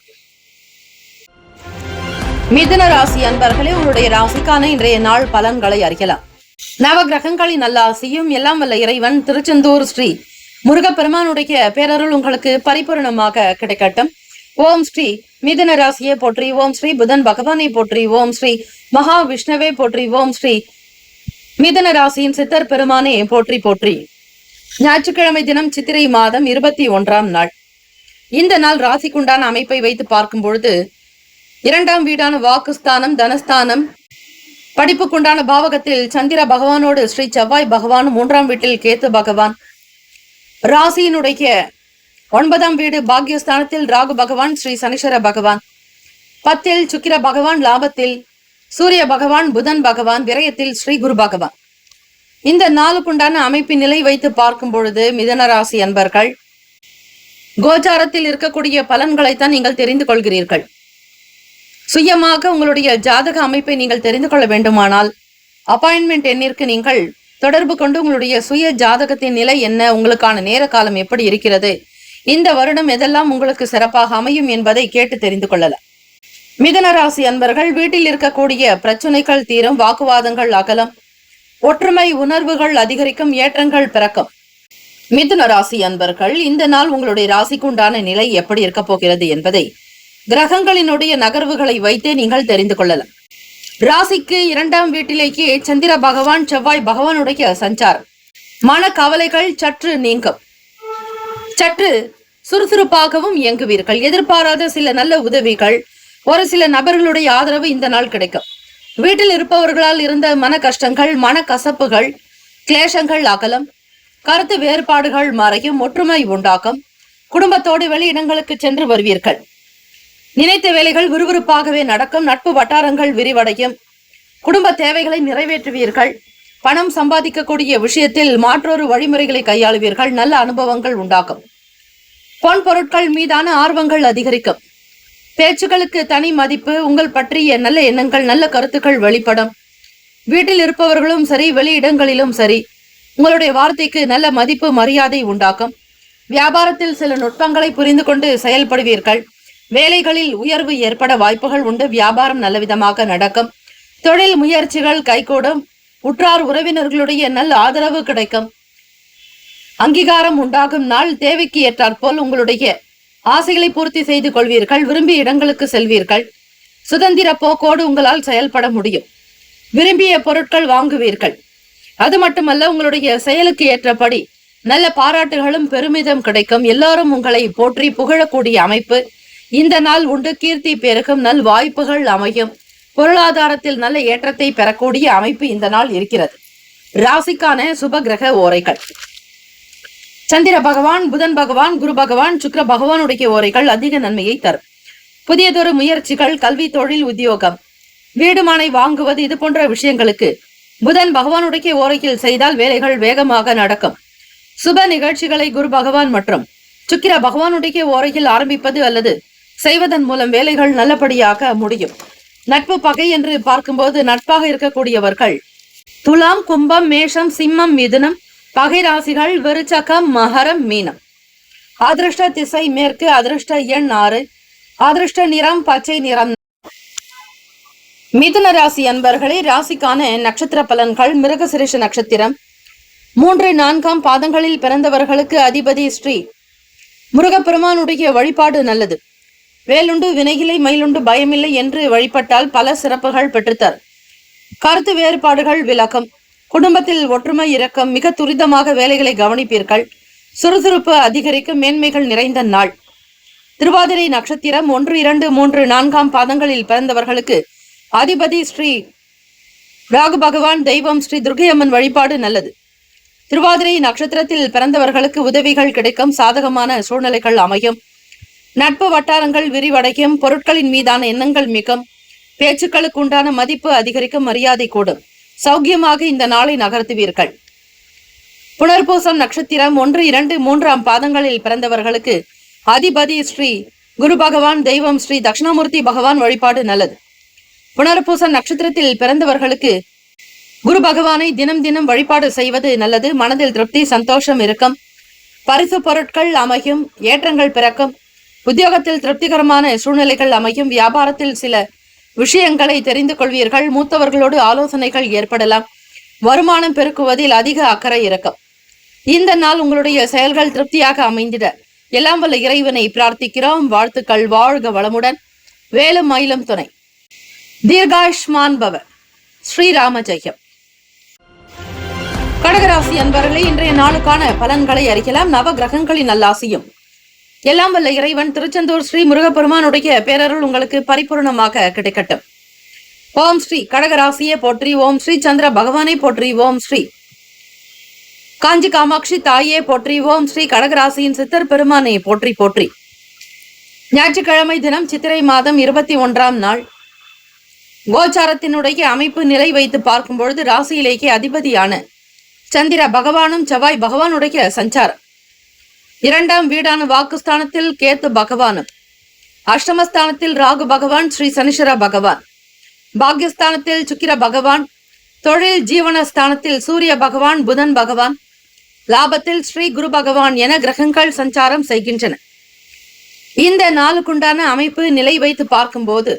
மிதுன ராசி அன்பர்களே, உங்களுடைய ராசிக்கான இன்றைய நாள் பலன்களை அறியலாம். நவ கிரகங்களின் நல்லாசியும் எல்லாம் வல்ல இறைவன் திருச்செந்தூர் ஸ்ரீ முருகப்பெருமானுடைய பேரருள் உங்களுக்கு பரிபூர்ணமாக கிடைக்கட்டும். ஓம் ஸ்ரீ மிதுன ராசியை போற்றி, ஓம் ஸ்ரீ புதன் பகவானை போற்றி, ஓம் ஸ்ரீ மகா விஷ்ணுவை போற்றி, ஓம் ஸ்ரீ மிதுன ராசியின் சித்தர் பெருமானே போற்றி போற்றி. ஞாயிற்றுக்கிழமை தினம் சித்திரை மாதம் 21ஆம் நாள். இந்த நாள் ராசிக்குண்டான அமைப்பை வைத்து பார்க்கும் பொழுது 2ஆம் வீடான வாக்குஸ்தானம், தனஸ்தானம், படிப்புக்குண்டான பாவகத்தில் சந்திர பகவானோடு ஸ்ரீ செவ்வாய் பகவான், 3ஆம் வீட்டில் கேத்து பகவான், ராசியினுடைய 9ஆம் வீடு பாக்யஸ்தானத்தில் ராகு பகவான், ஸ்ரீ சனீஸ்வர பகவான், 10இல் சுக்கிர பகவான், லாபத்தில் சூரிய பகவான், புதன் பகவான், விரயத்தில் ஸ்ரீ குரு பகவான். இந்த நாளுக்குண்டான அமைப்பின் நிலை வைத்து பார்க்கும் பொழுது மிதுன ராசி அன்பர்கள் கோச்சாரத்தில் இருக்கக்கூடிய பலன்களைத்தான் நீங்கள் தெரிந்து கொள்கிறீர்கள். சுயமாக உங்களுடைய ஜாதக அமைப்பை நீங்கள் தெரிந்து கொள்ள வேண்டுமானால் அப்பாயின்மெண்ட் எண்ணிற்கு நீங்கள் தொடர்பு கொண்டு உங்களுடைய சுய ஜாதகத்தின் நிலை என்ன, உங்களுக்கான நேர காலம் எப்படி இருக்கிறது, இந்த வருடம் எதெல்லாம் உங்களுக்கு சிறப்பாக அமையும் என்பதை கேட்டு தெரிந்து கொள்ளலாம். மிதுன ராசி அன்பர்கள் வீட்டில் இருக்கக்கூடிய பிரச்சனைகள் தீரும், வாக்குவாதங்கள் அகலம், ஒற்றுமை உணர்வுகள் அதிகரிக்கும், ஏற்றங்கள் பிறக்கும். மிதுன ராசி அன்பர்கள் இந்த நாள் உங்களுடைய ராசிக்கு உண்டான நிலை எப்படி இருக்க போகிறது என்பதை கிரகங்களினுடைய நகர்வுகளை வைத்தே நீங்கள் தெரிந்து கொள்ளலாம். ராசிக்கு 2ஆம் வீட்டிலேயே சந்திர பகவான், செவ்வாய் பகவானுடைய சஞ்சாரம் மன கவலைகள் சற்று நீங்கும், சற்று சுறுசுறுப்பாகவும் இயங்குவீர்கள். எதிர்பாராத சில நல்ல உதவிகள், ஒரு சில நபர்களுடைய ஆதரவு இந்த நாள் கிடைக்கும். வீட்டில் இருப்பவர்களால் இருந்த மன கஷ்டங்கள், மன கசப்புகள், கிளேசங்கள் அகலம், கருத்து வேறுபாடுகள் மறையும், ஒற்றுமை உண்டாக்கும். குடும்பத்தோடு வெளியிடங்களுக்கு சென்று வருவீர்கள். நினைத்த வேலைகள் விறுவிறுப்பாகவே நடக்கும். நட்பு வட்டாரங்கள் விரிவடையும். குடும்ப தேவைகளை நிறைவேற்றுவீர்கள். பணம் சம்பாதிக்கக்கூடிய விஷயத்தில் மாற்றொரு வழிமுறைகளை கையாளுவீர்கள். நல்ல அனுபவங்கள் உண்டாகும். பொன் பொருட்கள் மீதான ஆர்வங்கள் அதிகரிக்கும். பேச்சுக்களுக்கு தனி மதிப்பு, உங்கள் பற்றிய நல்ல எண்ணங்கள், நல்ல கருத்துக்கள் வெளிப்படும். வீட்டில் இருப்பவர்களும் சரி, வெளியிடங்களிலும் சரி, உங்களுடைய வார்த்தைக்கு நல்ல மதிப்பு மரியாதை உண்டாக்கும். வியாபாரத்தில் சில நுட்பங்களை புரிந்து கொண்டு செயல்படுவீர்கள். வேலைகளில் உயர்வு ஏற்பட வாய்ப்புகள் உண்டு. வியாபாரம் நல்லவிதமாக நடக்கும். தொழில் முயற்சிகள் கைகூடும். உற்றார் உறவினர்களுடைய நல்ல ஆதரவு கிடைக்கும். அங்கீகாரம் உண்டாகும் நாள். தேவைக்கு ஏற்றாற்போல் உங்களுடைய ஆசைகளை பூர்த்தி செய்து கொள்வீர்கள். விரும்பிய இடங்களுக்கு செல்வீர்கள். சுதந்திர போக்கோடு உங்களால் செயல்பட முடியும். விரும்பிய பொருட்கள் வாங்குவீர்கள். அது மட்டுமல்ல, உங்களுடைய செயலுக்கு ஏற்றபடி நல்ல பாராட்டுகளும் பெருமிதம் கிடைக்கும். எல்லாரும் உங்களை போற்றி புகழக்கூடிய அமைப்பு இந்த நாள் உண்டு. கீர்த்தி பெருகும். நல் வாய்ப்புகள் அமையும். பொருளாதாரத்தில் நல்ல ஏற்றத்தை பெறக்கூடிய அமைப்பு இந்த நாள் இருக்கிறது. ராசிக்கான சுப கிரக ஓரைகள்: சந்திர பகவான், புதன் பகவான், குரு பகவான், சுக்கிர பகவானுடைய ஓரைகள் அதிக நன்மையை தரும். புதியதொரு முயற்சிகள், கல்வி, தொழில், உத்தியோகம், வீடுமனை வாங்குவது, இது போன்ற விஷயங்களுக்கு புதன் பகவானுடைய ஓரையில் செய்தால் வேலைகள் வேகமாக நடக்கும். சுப நிகழ்ச்சிகளை குரு பகவான் மற்றும் சுக்கிர பகவானுடைய ஓரையில் ஆரம்பிப்பது அல்லது செய்வதன் மூலம் வேலைகள் நல்லபடியாக முடியும். நட்பு பகை என்று பார்க்கும்போது நட்பாக இருக்கக்கூடியவர்கள் துலாம், கும்பம், மேஷம், சிம்மம், மிதுனம் பகை ராசிகள் விருச்சகம், மகரம், மீனம். அதிர்ஷ்ட திசை மேற்கு. அதிர்ஷ்ட எண் 6. அதிர்ஷ்ட நிறம் பச்சை நிறம். மிதுன ராசி அன்பர்களே, ராசிக்கான நட்சத்திர பலன்கள்: மிருகசிரிஷ நட்சத்திரம் 3, 4ஆம் பாதங்களில் பிறந்தவர்களுக்கு அதிபதி ஸ்ரீ முருகப்பெருமானுடைய வழிபாடு நல்லது. வேலுண்டு வினையில்லை, மயிலுண்டு பயமில்லை என்று வழிபட்டால் பல சிறப்புகள் பெற்றுத்தர். கருத்து வேறுபாடுகள் விலகும். குடும்பத்தில் ஒற்றுமை இறக்கம். மிக துரிதமாக வேலைகளை கவனிப்பீர்கள். சுறுசுறுப்பு அதிகரிக்கும். மேன்மைகள் நிறைந்த நாள். திருவாதிரை நட்சத்திரம் 1, 2, 3, 4ஆம் பாதங்களில் பிறந்தவர்களுக்கு அதிபதி ஸ்ரீ ராகு பகவான், தெய்வம் ஸ்ரீ துர்க்கையம்மன் வழிபாடு நல்லது. திருவாதிரை நட்சத்திரத்தில் பிறந்தவர்களுக்கு உதவிகள் கிடைக்கும். சாதகமான சூழ்நிலைகள் அமையும். நட்பு வட்டாரங்கள் விரிவடையும். பொருட்களின் மீதான எண்ணங்கள் மிகும். பேச்சுக்களுக்கு உண்டான மதிப்பு அதிகரிக்கும். மரியாதை கூடும். சௌக்கியமாக இந்த நாளை நகர்த்துவீர்கள். புனர்பூசம் நட்சத்திரம் 1, 2, 3ஆம் பாதங்களில் பிறந்தவர்களுக்கு அதிபதி ஸ்ரீ குரு பகவான், தெய்வம் ஸ்ரீ தட்சிணாமூர்த்தி பகவான் வழிபாடு நல்லது. புனர்பூசம் நட்சத்திரத்தில் பிறந்தவர்களுக்கு குரு பகவானை தினம் தினம் வழிபாடு செய்வது நல்லது. மனதில் திருப்தி, சந்தோஷம் இருக்கும். பரிசு பொருட்கள் அமையும். ஏற்றங்கள் பிறக்கும். உத்தியோகத்தில் திருப்திகரமான சூழ்நிலைகள் அமையும். வியாபாரத்தில் சில விஷயங்களை தெரிந்து கொள்வீர்கள். மூத்தவர்களோடு ஆலோசனைகள் ஏற்படலாம். வருமானம் பெருக்குவதில் அதிக அக்கறை இருக்கும். இந்த நாள் உங்களுடைய செயல்கள் திருப்தியாக அமைந்திட எல்லாம் வல்ல இறைவனை பிரார்த்திக்கிறோம். வாழ்த்துக்கள். வாழ்க வளமுடன். வேலும் மயிலும் துணை. தீர்காயுஷ்மான் பவ. ஸ்ரீராம ஜெயம். கடகராசி அன்பர்களே, இன்றைய நாளுக்கான பலன்களை அறிக்கலாம். நவ கிரகங்களின் நல்லாசியும் எல்லாம் வல்ல இறைவன் திருச்செந்தூர் ஸ்ரீ முருகப்பெருமானுடைய பேரருள் உங்களுக்கு பரிபூர்ணமாக கிடைக்கட்டும். ஓம் ஸ்ரீ கடகராசியை போற்றி. ஓம் ஸ்ரீ சந்திர பகவானை போற்றி. ஓம் ஸ்ரீ காஞ்சி காமாட்சி தாயே போற்றி. ஓம் ஸ்ரீ கடகராசியின் சித்தர் பெருமானை போற்றி போற்றி. ஞாயிற்றுக்கிழமை தினம் சித்திரை மாதம் 21ஆம் நாள். கோச்சாரத்தினுடைய அமைப்பு நிலை வைத்து பார்க்கும் பொழுது ராசியிலேயே அதிபதியான சந்திர பகவானும் செவ்வாய் பகவானுடைய சஞ்சாரம், 2ஆம் வீடான வாக்குஸ்தானத்தில் கேத்து பகவானும், அஷ்டமஸ்தானத்தில் ராகு பகவான் ஸ்ரீ சனீஸ்வர பகவான், பாக்யஸ்தானத்தில் சுக்கிர பகவான், தொழில் ஜீவனஸ்தானத்தில் சூரிய பகவான் புதன் பகவான், லாபத்தில் ஸ்ரீ குரு பகவான் என கிரகங்கள் சஞ்சாரம் செய்கின்றன. இந்த நாளுக்குண்டான அமைப்பு நிலை வைத்து பார்க்கும்போது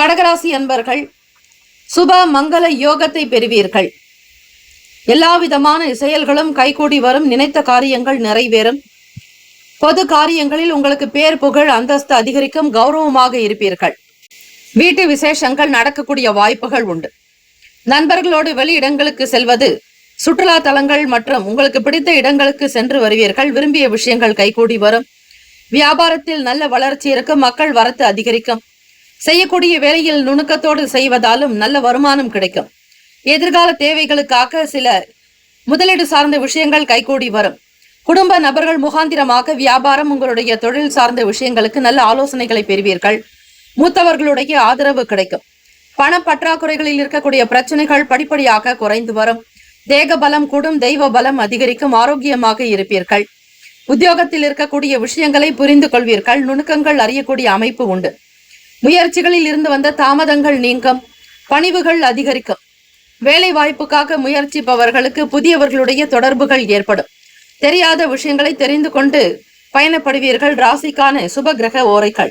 கடகராசி அன்பர்கள் சுப மங்கள யோகத்தை பெறுவீர்கள். எல்லா விதமான செயல்களும் கைகூடி வரும். நினைத்த காரியங்கள் நிறைவேறும். பொது காரியங்களில் உங்களுக்கு பேர் புகழ் அந்தஸ்து அதிகரிக்கும். கௌரவமாக இருப்பீர்கள். வீட்டு விசேஷங்கள் நடக்கக்கூடிய வாய்ப்புகள் உண்டு. நண்பர்களோடு வெளி இடங்களுக்கு செல்வது, சுற்றுலா தலங்கள் மற்றும் உங்களுக்கு பிடித்த இடங்களுக்கு சென்று வருவீர்கள். விரும்பிய விஷயங்கள் கைகூடி வரும். வியாபாரத்தில் நல்ல வளர்ச்சி இருக்கும். மக்கள் வரத்து அதிகரிக்கும். செய்யக்கூடிய வேலையில் நுணுக்கத்தோடு செய்வதாலும் நல்ல வருமானம் கிடைக்கும். எதிர்கால தேவைகளுக்காக சில முதலீடு சார்ந்த விஷயங்கள் கைகூடி வரும். குடும்ப நபர்கள் முகாந்திரமாக வியாபாரம், உங்களுடைய தொழில் சார்ந்த விஷயங்களுக்கு நல்ல ஆலோசனைகளை பெறுவீர்கள். மூத்தவர்களுடைய ஆதரவு கிடைக்கும். பண பற்றாக்குறைகளில் இருக்கக்கூடிய பிரச்சனைகள் படிப்படியாக குறைந்து வரும். தேக பலம் கூடும். தெய்வ பலம் அதிகரிக்கும். ஆரோக்கியமாக இருப்பீர்கள். உத்தியோகத்தில் இருக்கக்கூடிய விஷயங்களை புரிந்து கொள்வீர்கள். நுணுக்கங்கள் அறியக்கூடிய அமைப்பு உண்டு. முயற்சிகளில் இருந்து வந்த தாமதங்கள் நீங்கும். பணிவுகள் அதிகரிக்கும். வேலை வாய்ப்புக்காக முயற்சிப்பவர்களுக்கு புதியவர்களுடைய தொடர்புகள் ஏற்படும். தெரியாத விஷயங்களை தெரிந்து கொண்டு பயணப்படுவீர்கள். ராசிக்கான சுப கிரக ஓரைகள்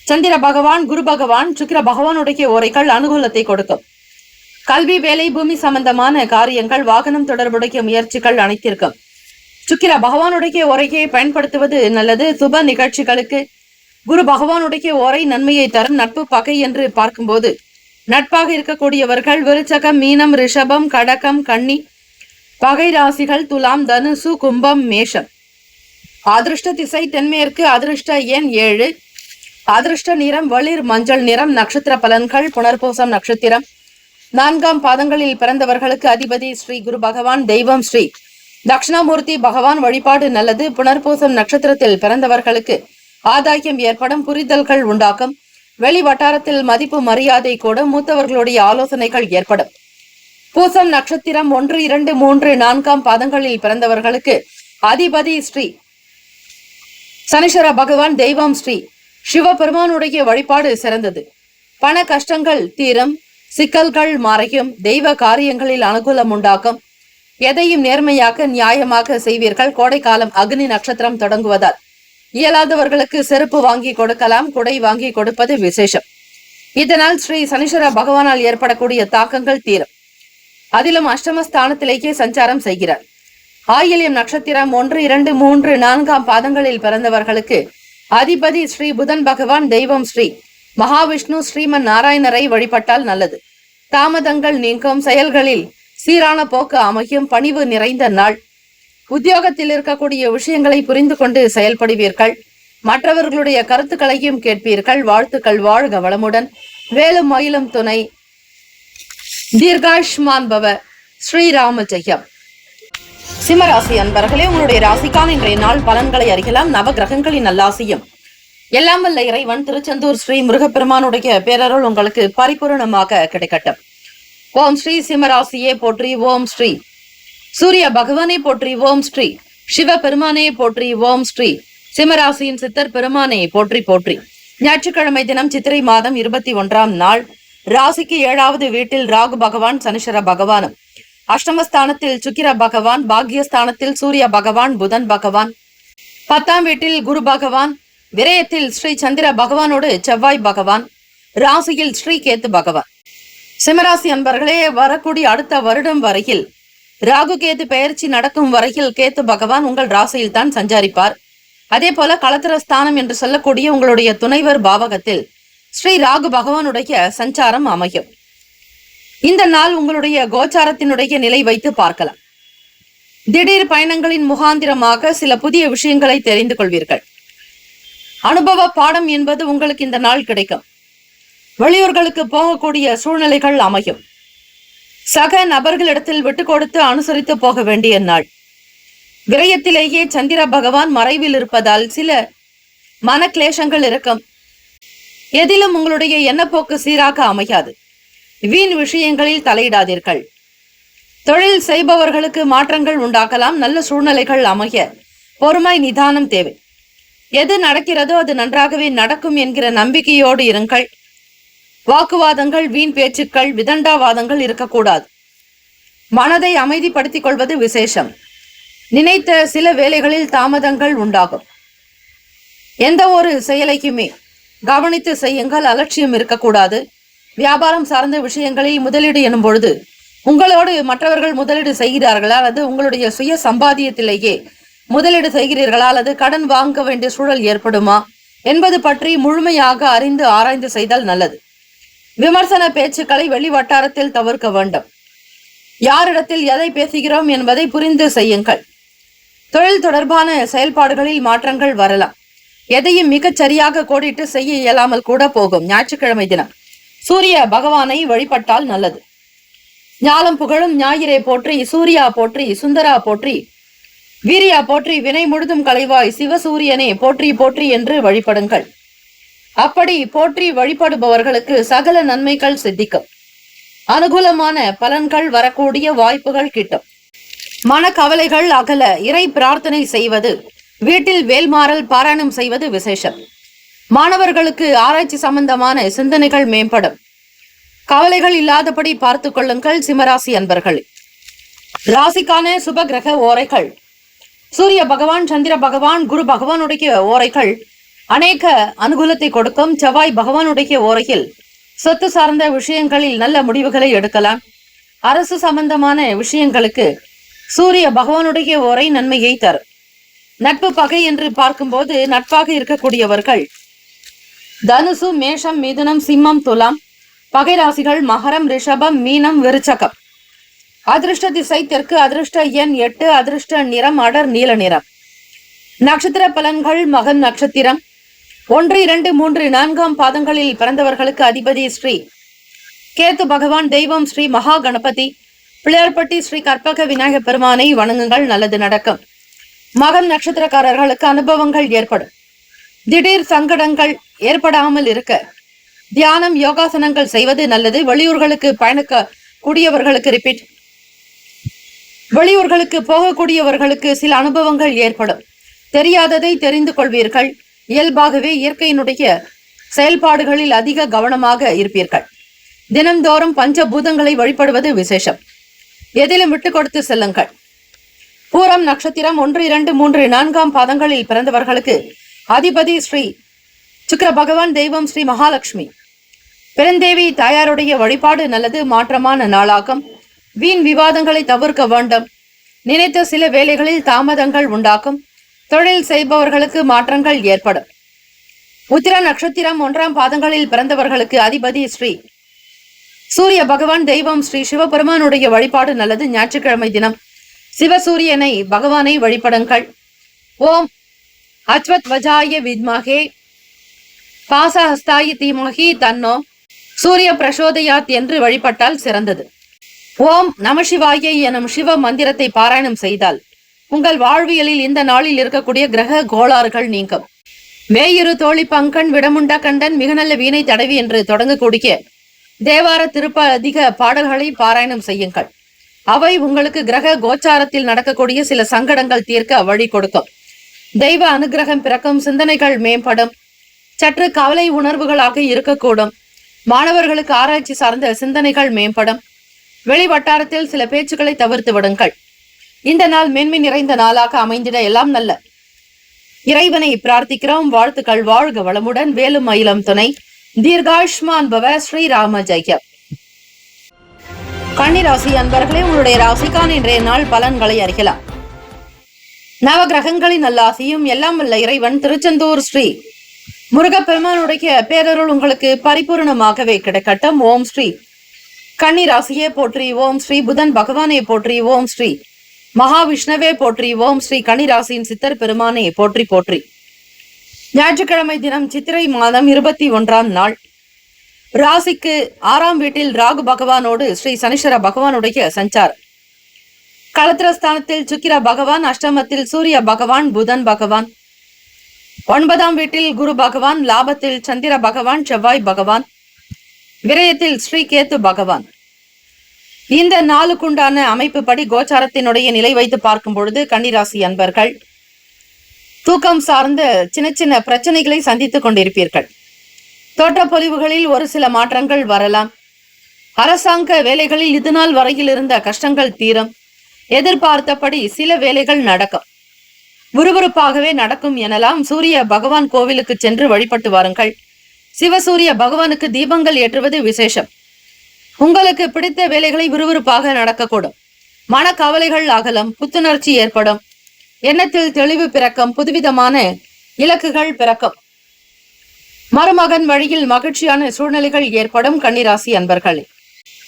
சந்திர பகவான், குரு பகவான், சுக்கிர பகவானுடைய ஓரைகள் அனுகூலத்தை கொடுக்கும். கல்வி, வேலை, பூமி சம்பந்தமான காரியங்கள், வாகனம் தொடர்புடைய முயற்சிகள் அனைத்திற்கும் சுக்கிர பகவானுடைய ஓரையை பயன்படுத்துவது நல்லது. சுப நிகழ்ச்சிகளுக்கு குரு பகவானுடைய ஓரை நன்மையை தரும். நட்பு பகை என்று பார்க்கும்போது நட்பாக இருக்கக்கூடியவர்கள் விருச்சகம், மீனம், ரிஷபம், கடகம், கன்னி. பகை ராசிகள் துலாம், தனுசு, கும்பம், மேஷம். அதிர்ஷ்ட திசை தென்மேற்கு. அதிர்ஷ்ட எண் 7. அதிர்ஷ்ட நிறம் வெளிர் மஞ்சள் நிறம். நட்சத்திர பலன்கள் புனர்பூசம் நட்சத்திரம் 4ஆம் பாதங்களில் பிறந்தவர்களுக்கு அதிபதி ஸ்ரீ குரு பகவான். தெய்வம் ஸ்ரீ தட்சிணாமூர்த்தி பகவான் வழிபாடு நல்லது. புனர்பூசம் நட்சத்திரத்தில் பிறந்தவர்களுக்கு ஆதாயம் ஏற்படும். புரிதல்கள் உண்டாக்கும். வெளி வட்டாரத்தில் மதிப்பு மரியாதை கூட. மூத்தவர்களுடைய ஆலோசனைகள் ஏற்படும். பூசம் நட்சத்திரம் 1, 2, 3, 4ஆம் பாதங்களில் பிறந்தவர்களுக்கு அதிபதி ஸ்ரீ சனீஸ்வர பகவான். தெய்வம் ஸ்ரீ சிவபெருமானுடைய வழிபாடு சிறந்தது. பண கஷ்டங்கள் தீரும். சிக்கல்கள் மறையும். தெய்வ காரியங்களில் அனுகூலம் உண்டாக்கும். எதையும் நேர்மையாக நியாயமாக செய்வீர்கள். கோடை காலம் அக்னி நட்சத்திரம் தொடங்குவதால் இயலாதவர்களுக்கு செருப்பு வாங்கி கொடுக்கலாம். குடை வாங்கி கொடுப்பது விசேஷம். இதனால் ஸ்ரீ சனீஸ்வர பகவானால் ஏற்படக்கூடிய தாக்கங்கள் தீரும். அதிலும் அஷ்டமஸ்தானத்திலேயே சஞ்சாரம் செய்கிறார். ஆயில்யம் நட்சத்திரம் 1, 2, 3, 4ஆம் பாதங்களில் பிறந்தவர்களுக்கு அதிபதி ஸ்ரீ புதன் பகவான். தெய்வம் ஸ்ரீ மகாவிஷ்ணு. ஸ்ரீமன் நாராயணரை வழிபட்டால் நல்லது. தாமதங்கள் நீங்கும். செயல்களில் சீரான போக்கு அமையும். பணிவு நிறைந்த நாள். உத்தியோகத்தில் இருக்கக்கூடிய விஷயங்களை புரிந்து கொண்டு செயல்படுவீர்கள். மற்றவர்களுடைய கருத்துக்களையும் கேட்பீர்கள். வாழ்த்துக்கள். வாழ்க வளமுடன். வேலும் மயிலும் துணை. தீர்காயுஷ்மான் பவ. ஸ்ரீராம ஜெயம். சிம்மராசி அன்பர்களே, உங்களுடைய ராசிக்கான இன்றைய நாள் பலன்களை அறியலாம். நவ கிரகங்களின் நல்லாசியும் எல்லாம் வல்ல இறைவன் திருச்செந்தூர் ஸ்ரீ முருகப்பெருமானுடைய பேரருள் உங்களுக்கு பரிபூரணமாக கிடைக்கட்டும். ஓம் ஸ்ரீ சிம்மராசியே போற்றி. ஓம் ஸ்ரீ சூரிய பகவானை போற்றி. ஓம் ஸ்ரீ சிவபெருமானே போற்றி. ஓம் ஸ்ரீ சிம்மராசியின் சித்தர் பெருமானை போற்றி போற்றி. ஞாயிற்றுக்கிழமை தினம் சித்திரை மாதம் 21ஆம் நாள். ராசிக்கு 7வது வீட்டில் ராகு பகவான் சனீஸ்வர பகவானும், அஷ்டமஸ்தானத்தில் சுக்கிர பகவான், பாக்யஸ்தானத்தில் சூரிய பகவான் புதன் பகவான், 10ஆம் வீட்டில் குரு பகவான், விரயத்தில் ஸ்ரீ சந்திர பகவானோடு செவ்வாய் பகவான், ராசியில் ஸ்ரீ கேத்து பகவான். சிம்மராசி அன்பர்களே, வரக்கூடிய அடுத்த வருடம் வரையில் ராகு கேது பெயர்ச்சி நடக்கும் வரையில் கேத்து பகவான் உங்கள் ராசியில் தான் சஞ்சாரிப்பார். அதே போல களத்திர ஸ்தானம் என்று சொல்லக்கூடிய உங்களுடைய துணைவர் பாவகத்தில் ஸ்ரீ ராகு பகவானுடைய சஞ்சாரம் அமையும். இந்த நாள் உங்களுடைய கோச்சாரத்தினுடைய நிலை வைத்து பார்க்கலாம். திடீர் பயணங்களின் முகாந்திரமாக சில புதிய விஷயங்களை தெரிந்து கொள்வீர்கள். அனுபவ பாடம் என்பது உங்களுக்கு இந்த நாள் கிடைக்கும். வெளியூர்களுக்கு போகக்கூடிய சூழ்நிலைகள் அமையும். சக நபர்களிடத்தில் விட்டு கொடுத்து அனுசரித்து போக வேண்டிய நாள். விரயத்திலேயே சந்திர பகவான் மறைவில் இருப்பதால் சில மன கிளேசங்கள் இருக்கும். எதிலும் உங்களுடைய எண்ணப்போக்கு சீராக அமையாது. வீண் விஷயங்களில் தலையிடாதீர்கள். தொழில் செய்பவர்களுக்கு மாற்றங்கள் உண்டாக்கலாம். நல்ல சூழ்நிலைகள் அமைய பொறுமை நிதானம் தேவை. எது நடக்கிறதோ அது நன்றாகவே நடக்கும் என்கிற நம்பிக்கையோடு இருங்கள். வாக்குவாதங்கள், வீண் பேச்சுக்கள், விதண்டாவாதங்கள் இருக்கக்கூடாது. மனதை அமைதிப்படுத்திக் கொள்வது விசேஷம். நினைத்த சில வேளைகளில் தாமதங்கள் உண்டாகும். எந்த ஒரு செயலைக்குமே கவனித்து செய்யுங்கள். அலட்சியம் இருக்கக்கூடாது. வியாபாரம் சார்ந்த விஷயங்களில் முதலீடு எனும் பொழுது உங்களோடு மற்றவர்கள் முதலீடு செய்கிறார்களா அல்லது உங்களுடைய சுய சம்பாத்தியத்திலேயே முதலீடு செய்கிறீர்களா அல்லது கடன் வாங்க வேண்டிய சூழல் ஏற்படுமா என்பது பற்றி முழுமையாக அறிந்து ஆராய்ந்து செய்தால் நல்லது. விமர்சன பேச்சுக்களை வெளி வட்டாரத்தில் தவிர்க்க வேண்டும். யாரிடத்தில் எதை பேசுகிறோம் என்பதை புரிந்து செய்யுங்கள். தொழில் தொடர்பான செயல்பாடுகளில் மாற்றங்கள் வரலாம். எதையும் மிகச் சரியாக கோடிட்டு செய்ய இயலாமல் கூட போகும். ஞாயிற்றுக்கிழமை தினம் சூரிய பகவானை வழிபட்டால் நல்லது. ஞாலம் புகழும் ஞாயிறை போற்றி, சூர்யா போற்றி, சுந்தரா போற்றி, வீரியா போற்றி, வினை முழுதும் களைவாய் சிவசூரியனே போற்றி போற்றி என்று வழிபடுங்கள். அப்படி போற்றி வழிபடுபவர்களுக்கு சகல நன்மைகள் சித்திக்கும். அனுகூலமான பலன்கள் வரக்கூடிய வாய்ப்புகள் கிட்டும். மனக்கவலைகள் அகல இறை பிரார்த்தனை செய்வது, வீட்டில் வேல்மாறல் பாராயணம் செய்வது விசேஷம். மாணவர்களுக்கு ஆராய்ச்சி சம்பந்தமான சிந்தனைகள் மேம்படும். கவலைகள் இல்லாதபடி பார்த்து கொள்ளுங்கள். சிம்மராசி அன்பர்கள், ராசிக்கான சுப கிரக ஓரைகள் சூரிய பகவான், சந்திர பகவான், குரு பகவானுடைய ஓரைகள் அநேக அனுகூலத்தை கொடுக்கும். செவ்வாய் பகவானுடைய ஓரையில் சொத்து சார்ந்த விஷயங்களில் நல்ல முடிவுகளை எடுக்கலாம். அரசு சம்பந்தமான விஷயங்களுக்கு சூரிய பகவானுடைய ஓரை நன்மையை தரும். நட்பு பகை என்று பார்க்கும்போது நட்பாக இருக்கக்கூடியவர்கள் தனுசு, மேஷம், மிதுனம், சிம்மம், துலாம். பகை ராசிகள் மகரம், ரிஷபம், மீனம், விருச்சகம். அதிர்ஷ்ட திசை தெற்கு. அதிர்ஷ்ட எண் 8. அதிர்ஷ்ட நிறம் அடர் நீல நிறம். நட்சத்திர பலன்கள் மகன் நட்சத்திரம் 1, 2, 3, 4 பாதங்களில் பிறந்தவர்களுக்கு அதிபதி ஸ்ரீ கேத்து பகவான். தெய்வம் ஸ்ரீ மகா கணபதி. பிள்ளையார்பட்டி ஸ்ரீ கற்பக விநாயக பெருமானை வணங்குங்கள். நல்லது நடக்கும். மகன் நட்சத்திரக்காரர்களுக்கு அனுபவங்கள் ஏற்படும். திடீர் சங்கடங்கள் ஏற்படாமல் இருக்க தியானம், யோகாசனங்கள் செய்வது நல்லது. வெளியூர்களுக்கு பயணிக்கக்கூடியவர்களுக்கு ரிப்பீட் வெளியூர்களுக்கு போகக்கூடியவர்களுக்கு சில அனுபவங்கள் ஏற்படும். தெரியாததை தெரிந்து கொள்வீர்கள். இயல்பாகவே இயற்கையினுடைய செயல்பாடுகளில் அதிக கவனமாக இருப்பீர்கள். தினந்தோறும் பஞ்சபூதங்களை வழிபடுவது விசேஷம். எதிலும் விட்டு கொடுத்து செல்லுங்கள். பூரம் நட்சத்திரம் 1, 2, 3, 4 பாதங்களில் பிறந்தவர்களுக்கு அதிபதி ஸ்ரீ சுக்கிர பகவான். தெய்வம் ஸ்ரீ மகாலட்சுமி. பெருந்தேவி தாயாருடைய வழிபாடு நல்லது. மாற்றமான நாளாகும். வீண் விவாதங்களை தவிர்க்க வேண்டும். நினைத்த சில வேளைகளில் தாமதங்கள் உண்டாக்கும். தொழில் செய்பவர்களுக்கு மாற்றங்கள் ஏற்படும். உத்திர நட்சத்திரம் 1 பாதங்களில் பிறந்தவர்களுக்கு அதிபதி ஸ்ரீ சூரிய பகவான். தெய்வம் ஸ்ரீ சிவபெருமானுடைய வழிபாடு நல்லது. ஞாயிற்றுக்கிழமை தினம் சிவசூரியனை பகவானை வழிபடுங்கள். ஓம் அஸ்வத் வஜாய வித்மகே பாசஹஸ்தாய தீமகி தன்னோ சூரிய பிரசோதயாத் என்று வழிபட்டால் சிறந்தது. ஓம் நமசிவாய எனும் சிவ மந்திரத்தை பாராயணம் செய்தால் உங்கள் வாழ்வியலில் இந்த நாளில் இருக்கக்கூடிய கிரக கோளாறுகள் நீங்கும். வேயிரு தோழி பங்கன் விடமுண்ட கண்டன் மிக நல்ல வீணை தடவி என்று தொடங்கக்கூடிய தேவார திருப்ப அதிக பாடல்களை பாராயணம் செய்யுங்கள். அவை உங்களுக்கு கிரக கோச்சாரத்தில் நடக்கக்கூடிய சில சங்கடங்கள் தீர்க்க வழி கொடுக்கும். தெய்வ அனுகிரகம் பிறக்கும். சிந்தனைகள் மேம்படும். சற்று கவலை உணர்வுகளாக இருக்கக்கூடும். மாணவர்களுக்கு ஆராய்ச்சி சார்ந்த சிந்தனைகள் மேம்படும். வெளி வட்டாரத்தில் சில பேச்சுக்களை தவிர்த்து விடுங்கள். இந்த நாள் மேன்மை நிறைந்த நாளாக அமைந்திட எல்லாம் நல்ல இறைவனை பிரார்த்திக்கிறோம். வாழ்த்துக்கள். வாழ்க வளமுடன். வேலும் மயிலம் துணை. தீர்காயுஷ்மான் பவ. ஸ்ரீராம ஜெயம். கன்னிராசி அன்பர்களே, உங்களுடைய ராசிக்கான இன்றைய நாள் பலன்களை அறியலாம். நவ கிரகங்களின் நல்லாசியும் எல்லாம் வல்ல இறைவன் திருச்செந்தூர் ஸ்ரீ முருகப்பெருமானுடைய பேரருள் உங்களுக்கு பரிபூர்ணமாகவே கிடைக்கட்டும். ஓம் ஸ்ரீ கன்னிராசியே போற்றி, ஓம் ஸ்ரீ புதன் பகவானே போற்றி, ஓம் ஸ்ரீ மகாவிஷ்ணுவே போற்றி, ஓம் ஸ்ரீ கன்னிராசியின் சித்தர் பெருமானே போற்றி போற்றி. ஞாயிற்றுக்கிழமை தினம் சித்திரை மாதம் 21ஆம் நாள். ராசிக்கு 6ஆம் வீட்டில் ராகு பகவானோடு ஸ்ரீ சனீஸ்வர பகவானுடைய சஞ்சாரம். களத்திரஸ்தானத்தில் சுக்கிர பகவான், அஷ்டமத்தில் சூரிய பகவான், புதன் பகவான், 9ஆம் வீட்டில் குரு பகவான், லாபத்தில் சந்திர பகவான், செவ்வாய் பகவான், விரயத்தில் ஸ்ரீ கேத்து பகவான். இந்த நாளுக்குண்டான அமைப்பு படி கோச்சாரத்தினுடைய நிலை வைத்து பார்க்கும் பொழுது கன்னிராசி அன்பர்கள் தூக்கம் சார்ந்த சின்ன சின்ன பிரச்சனைகளை சந்தித்துக் கொண்டிருப்பீர்கள். தோற்றப்பொலிவுகளில் ஒரு சில மாற்றங்கள் வரலாம். அரசாங்க வேலைகளில் இதுநாள் வரையில் இருந்த கஷ்டங்கள் தீரும். எதிர்பார்த்தபடி சில வேலைகள் நடக்கும். விறுவிறுப்பாகவே நடக்கும் எனலாம். சூரிய பகவான் கோவிலுக்கு சென்று வழிபட்டு வாருங்கள். சிவசூரிய பகவானுக்கு தீபங்கள் ஏற்றுவது விசேஷம். உங்களுக்கு பிடித்த வேலைகளை விறுவிறுப்பாக நடக்கக்கூடும். மனக்கவலைகள் அகலம், புத்துணர்ச்சி ஏற்படும், எண்ணத்தில் தெளிவு பிறக்கும், புதுவிதமான இலக்குகள் பிறக்கும். மருமகன் வழியில் மகிழ்ச்சியான சூழ்நிலைகள் ஏற்படும். கன்னிராசி அன்பர்களே,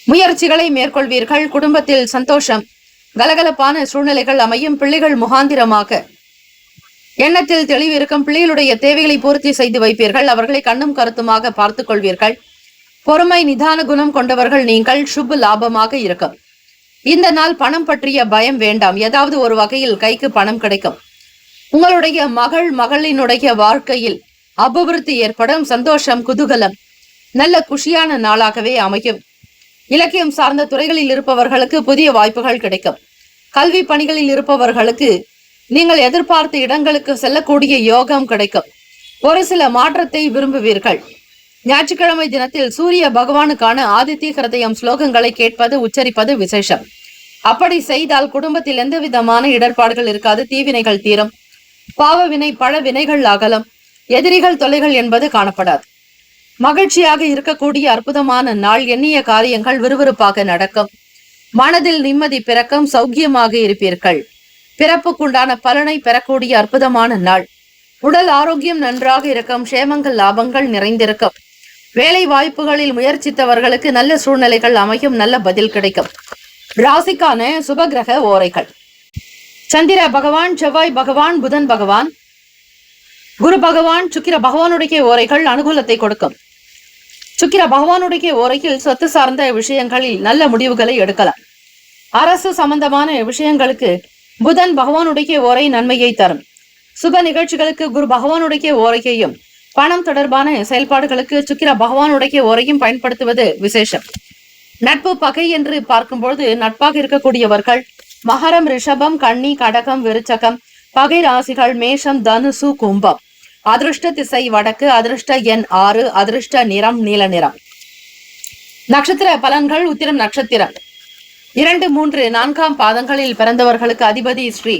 முயற்சிகளை மேற்கொள்வீர்கள். குடும்பத்தில் சந்தோஷம், கலகலப்பான சூழ்நிலைகள் அமையும். பிள்ளைகள் முகாந்திரமாக எண்ணத்தில் தெளிவு இருக்கும். பிள்ளைகளுடைய தேவைகளை பூர்த்தி செய்து வைப்பீர்கள். அவர்களை கண்ணும் கருத்துமாக பார்த்துக் கொள்வீர்கள். பொறுமை நிதான குணம் கொண்டவர்கள் நீங்கள். சுப லாபமாக இருக்கும். இந்த நாள் பணம் பற்றிய பயம் வேண்டாம். ஏதாவது ஒரு வகையில் கைக்கு பணம் கிடைக்கும். உங்களுடைய மகளினுடைய வாழ்க்கையில் அபிவிருத்தி ஏற்படும். சந்தோஷம், குதூகலம், நல்ல குஷியான நாளாகவே அமையும். இலக்கியம் சார்ந்த துறைகளில் இருப்பவர்களுக்கு புதிய வாய்ப்புகள் கிடைக்கும். கல்வி பணிகளில் இருப்பவர்களுக்கு நீங்கள் எதிர்பார்த்த இடங்களுக்கு செல்லக்கூடிய யோகம் கிடைக்கும். ஒரு சில மாற்றத்தை விரும்புவீர்கள். ஞாயிற்றுக்கிழமை தினத்தில் சூரிய பகவானுக்கான ஆதித்ய ஹிருதயம் ஸ்லோகங்களை கேட்பது, உச்சரிப்பது விசேஷம். அப்படி செய்தால் குடும்பத்தில் எந்த விதமான இடர்பாடுகள் இருக்காது. தீவினைகள் தீரும். பாவ வினை பல வினைகள் அகலம். எதிரிகள் தொல்லைகள் என்பது காணப்படாது. மகிழ்ச்சியாக இருக்கக்கூடிய அற்புதமான நாள். எண்ணிய காரியங்கள் விறுவிறுப்பாக நடக்கும். மனதில் நிம்மதி பிறக்கும். சௌக்கியமாக இருப்பீர்கள். பிறப்புக்குண்டான பலனை பெறக்கூடிய அற்புதமான நாள். உடல் ஆரோக்கியம் நன்றாக இருக்கும். சேமங்கள் லாபங்கள் நிறைந்திருக்கும். வேலை வாய்ப்புகளில் முயற்சித்தவர்களுக்கு நல்ல சூழ்நிலைகள் அமையும். நல்ல பதில் கிடைக்கும். ராசிக்கான சுபகிரக ஓரைகள்: சந்திர பகவான், செவ்வாய் பகவான், புதன் பகவான், குரு பகவான், சுக்கிர பகவானுடைய ஓரைகள் அனுகூலத்தை கொடுக்கும். சுக்கிர பகவானுடைய ஓரையில் சொத்து சார்ந்த விஷயங்களில் நல்ல முடிவுகளை எடுக்கலாம். அரசு சம்பந்தமான விஷயங்களுக்கு புதன் பகவானுடைய ஓரை நன்மையை தரும். சுப நிகழ்ச்சிகளுக்கு குரு பகவானுடைய ஓரையையும், பணம் தொடர்பான செயல்பாடுகளுக்கு சுக்கிர பகவானுடைய ஓரையும் பயன்படுத்துவது விசேஷம். நட்பு பகை என்று பார்க்கும்போது நட்பாக இருக்கக்கூடியவர்கள் மகரம், ரிஷபம், கன்னி, கடகம், விருச்சகம். பகை ராசிகள் மேஷம், தனுசு, கும்பம். அதிருஷ்ட திசை வடக்கு. அதிருஷ்ட எண் 6. அதிருஷ்ட நிறம் நீல நிறம். நட்சத்திர பலன்கள்: உத்திரம் நட்சத்திரம் 2, 3, 4ஆம் பாதங்களில் பிறந்தவர்களுக்கு அதிபதி ஸ்ரீ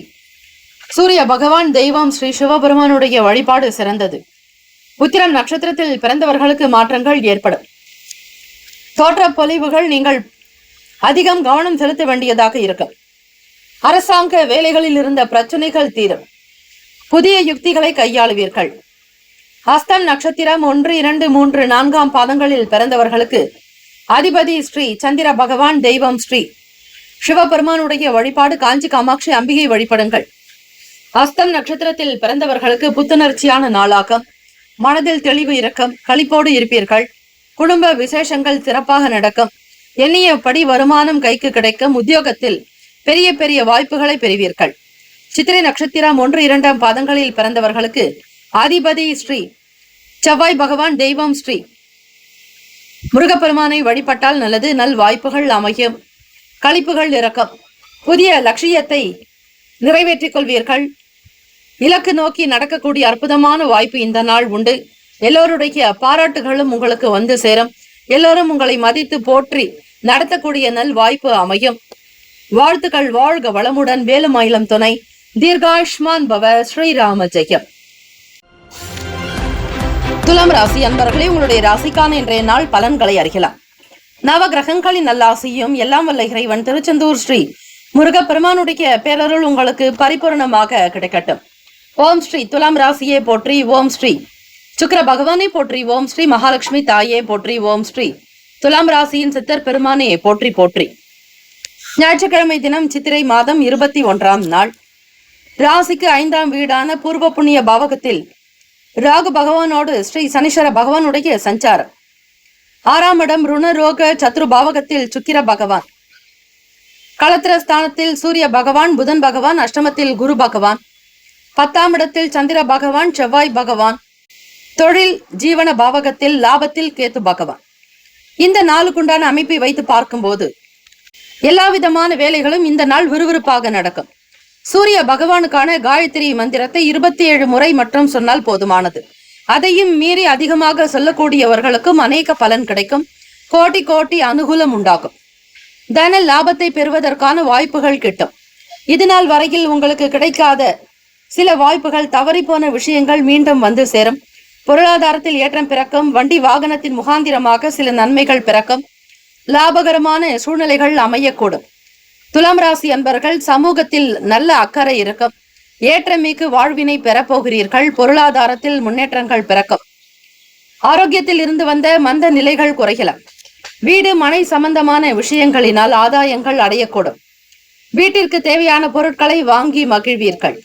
சூரிய பகவான். தெய்வம் ஸ்ரீ சிவபெருமானுடைய வழிபாடு சிறந்தது. உத்திரம் நட்சத்திரத்தில் பிறந்தவர்களுக்கு மாற்றங்கள் ஏற்படும். தோற்ற பொலிவுகள் நீங்கள் அதிகம் கவனம் செலுத்த வேண்டியதாக இருக்கும். அரசாங்க வேலைகளில் இருந்த பிரச்சனைகள் தீரும். புதிய யுக்திகளை கையாளுவீர்கள். ஹஸ்தம் நட்சத்திரம் 1, 2, 3, 4ஆம் பாதங்களில் பிறந்தவர்களுக்கு அதிபதி ஸ்ரீ சந்திர பகவான். தெய்வம் ஸ்ரீ சிவபெருமானுடைய வழிபாடு. காஞ்சி காமாட்சி அம்பிகை வழிபடுங்கள். ஹஸ்தம் நட்சத்திரத்தில் பிறந்தவர்களுக்கு புத்துணர்ச்சியான நாளாகும். மனதில் தெளிவு இருக்கும். களிப்போடு இருப்பீர்கள். குடும்ப விசேஷங்கள் சிறப்பாக நடக்கும். எண்ணியபடி வருமானம் கைக்கு கிடைக்கும். உத்தியோகத்தில் பெரிய பெரிய வாய்ப்புகளை பெறுவீர்கள். சித்திரை நட்சத்திரம் 1, 2ஆம் பாதங்களில் பிறந்தவர்களுக்கு அதிபதி ஸ்ரீ செவ்வாய் பகவான். தெய்வம் ஸ்ரீ முருகப்பெருமானை வழிபட்டால் நல்லது. நல் வாய்ப்புகள் அமையும். களிப்புகள் இருக்கும். புதிய லட்சியத்தை நிறைவேற்றிக் கொள்வீர்கள். இலக்கு நோக்கி நடக்கக்கூடிய அற்புதமான வாய்ப்பு இந்த நாள் உண்டு. எல்லோருடைய பாராட்டுகளும் உங்களுக்கு வந்து சேரும். எல்லோரும் உங்களை மதித்து போற்றி நடத்தக்கூடிய நல் வாய்ப்பு அமையும். வாழ்த்துக்கள். வாழ்க வளமுடன். வேலுமயிலம் துணை. தீர்காயுஷ்மான் பவ. ஸ்ரீராம ஜெயம். துலாம் ராசி அன்பர்களே, உங்களுடைய ராசிக்கான இன்றைய நாள் பலன்களை அறியலாம். நவ கிரகங்களின் நல்லாசியும் எல்லாம் வல்ல இறைவன் திருச்செந்தூர் ஸ்ரீ முருகப்பெருமானுடைய பேரருள் உங்களுக்கு பரிபூர்ணமாக கிடைக்கட்டும். ஓம் ஸ்ரீ துலாம் ராசியே போற்றி. ஓம் ஸ்ரீ சுக்கிர பகவானை போற்றி. ஓம் ஸ்ரீ மகாலட்சுமி தாயே போற்றி. ஓம் ஸ்ரீ துலாம் ராசியின் சித்தர் பெருமானே போற்றி போற்றி. ஞாயிற்றுக்கிழமை தினம் சித்திரை மாதம் 21ஆம் நாள். ராசிக்கு 5ஆம் வீடான பூர்வ புண்ணிய பாவகத்தில் ராகு பகவானோடு ஸ்ரீ சனீஸ்வர பகவானுடைய சஞ்சாரம். 6ஆம் இடம் ருணரோக சத்ரு பாவகத்தில் சுக்கிர பகவான். களத்திர ஸ்தானத்தில் சூரிய பகவான், புதன் பகவான், அஷ்டமத்தில் குரு பகவான், 10ஆம் இடத்தில் சந்திர பகவான், செவ்வாய் பகவான், தொழில் ஜீவன பாவகத்தில் லாபத்தில் கேத்து பகவான். இந்த நாளுக்குண்டான அமைப்பை வைத்து பார்க்கும்போது எல்லா விதமான வேலைகளும் இந்த நாள் விறுவிறுப்பாக நடக்கும். சூரிய பகவானுக்கான காயத்ரி மந்திரத்தை 27 முறை மட்டும் சொன்னால் போதுமானது. அதையும் மீறி அதிகமாக சொல்லக்கூடியவர்களுக்கும் அநேக பலன் கிடைக்கும். கோடி கோடி அனுகூலம் உண்டாகும். தன லாபத்தை பெறுவதற்கான வாய்ப்புகள் கிட்டும். இதுநாள் வரையில் உங்களுக்கு கிடைக்காத சில வாய்ப்புகள், தவறிப்போன விஷயங்கள் மீண்டும் வந்து சேரும். பொருளாதாரத்தில் ஏற்றம் பிறக்கும். வண்டி வாகனத்தின் முகாந்திரமாக சில நன்மைகள் பிறக்கும். லாபகரமான சூழ்நிலைகள் அமையக்கூடும். துலாம் ராசி அன்பர்கள் சமூகத்தில் நல்ல அக்கறை இருக்கும். ஏற்றமிகு வாழ்வினை பெறப்போகிறீர்கள். பொருளாதாரத்தில் முன்னேற்றங்கள் பிறக்கும். ஆரோக்கியத்தில் இருந்து வந்த மந்த நிலைகள் குறையலாம். வீடு மனை சம்பந்தமான விஷயங்களினால் ஆதாயங்கள் அடையக்கூடும். வீட்டிற்கு தேவையான பொருட்களை வாங்கி மகிழ்வீர்கள்.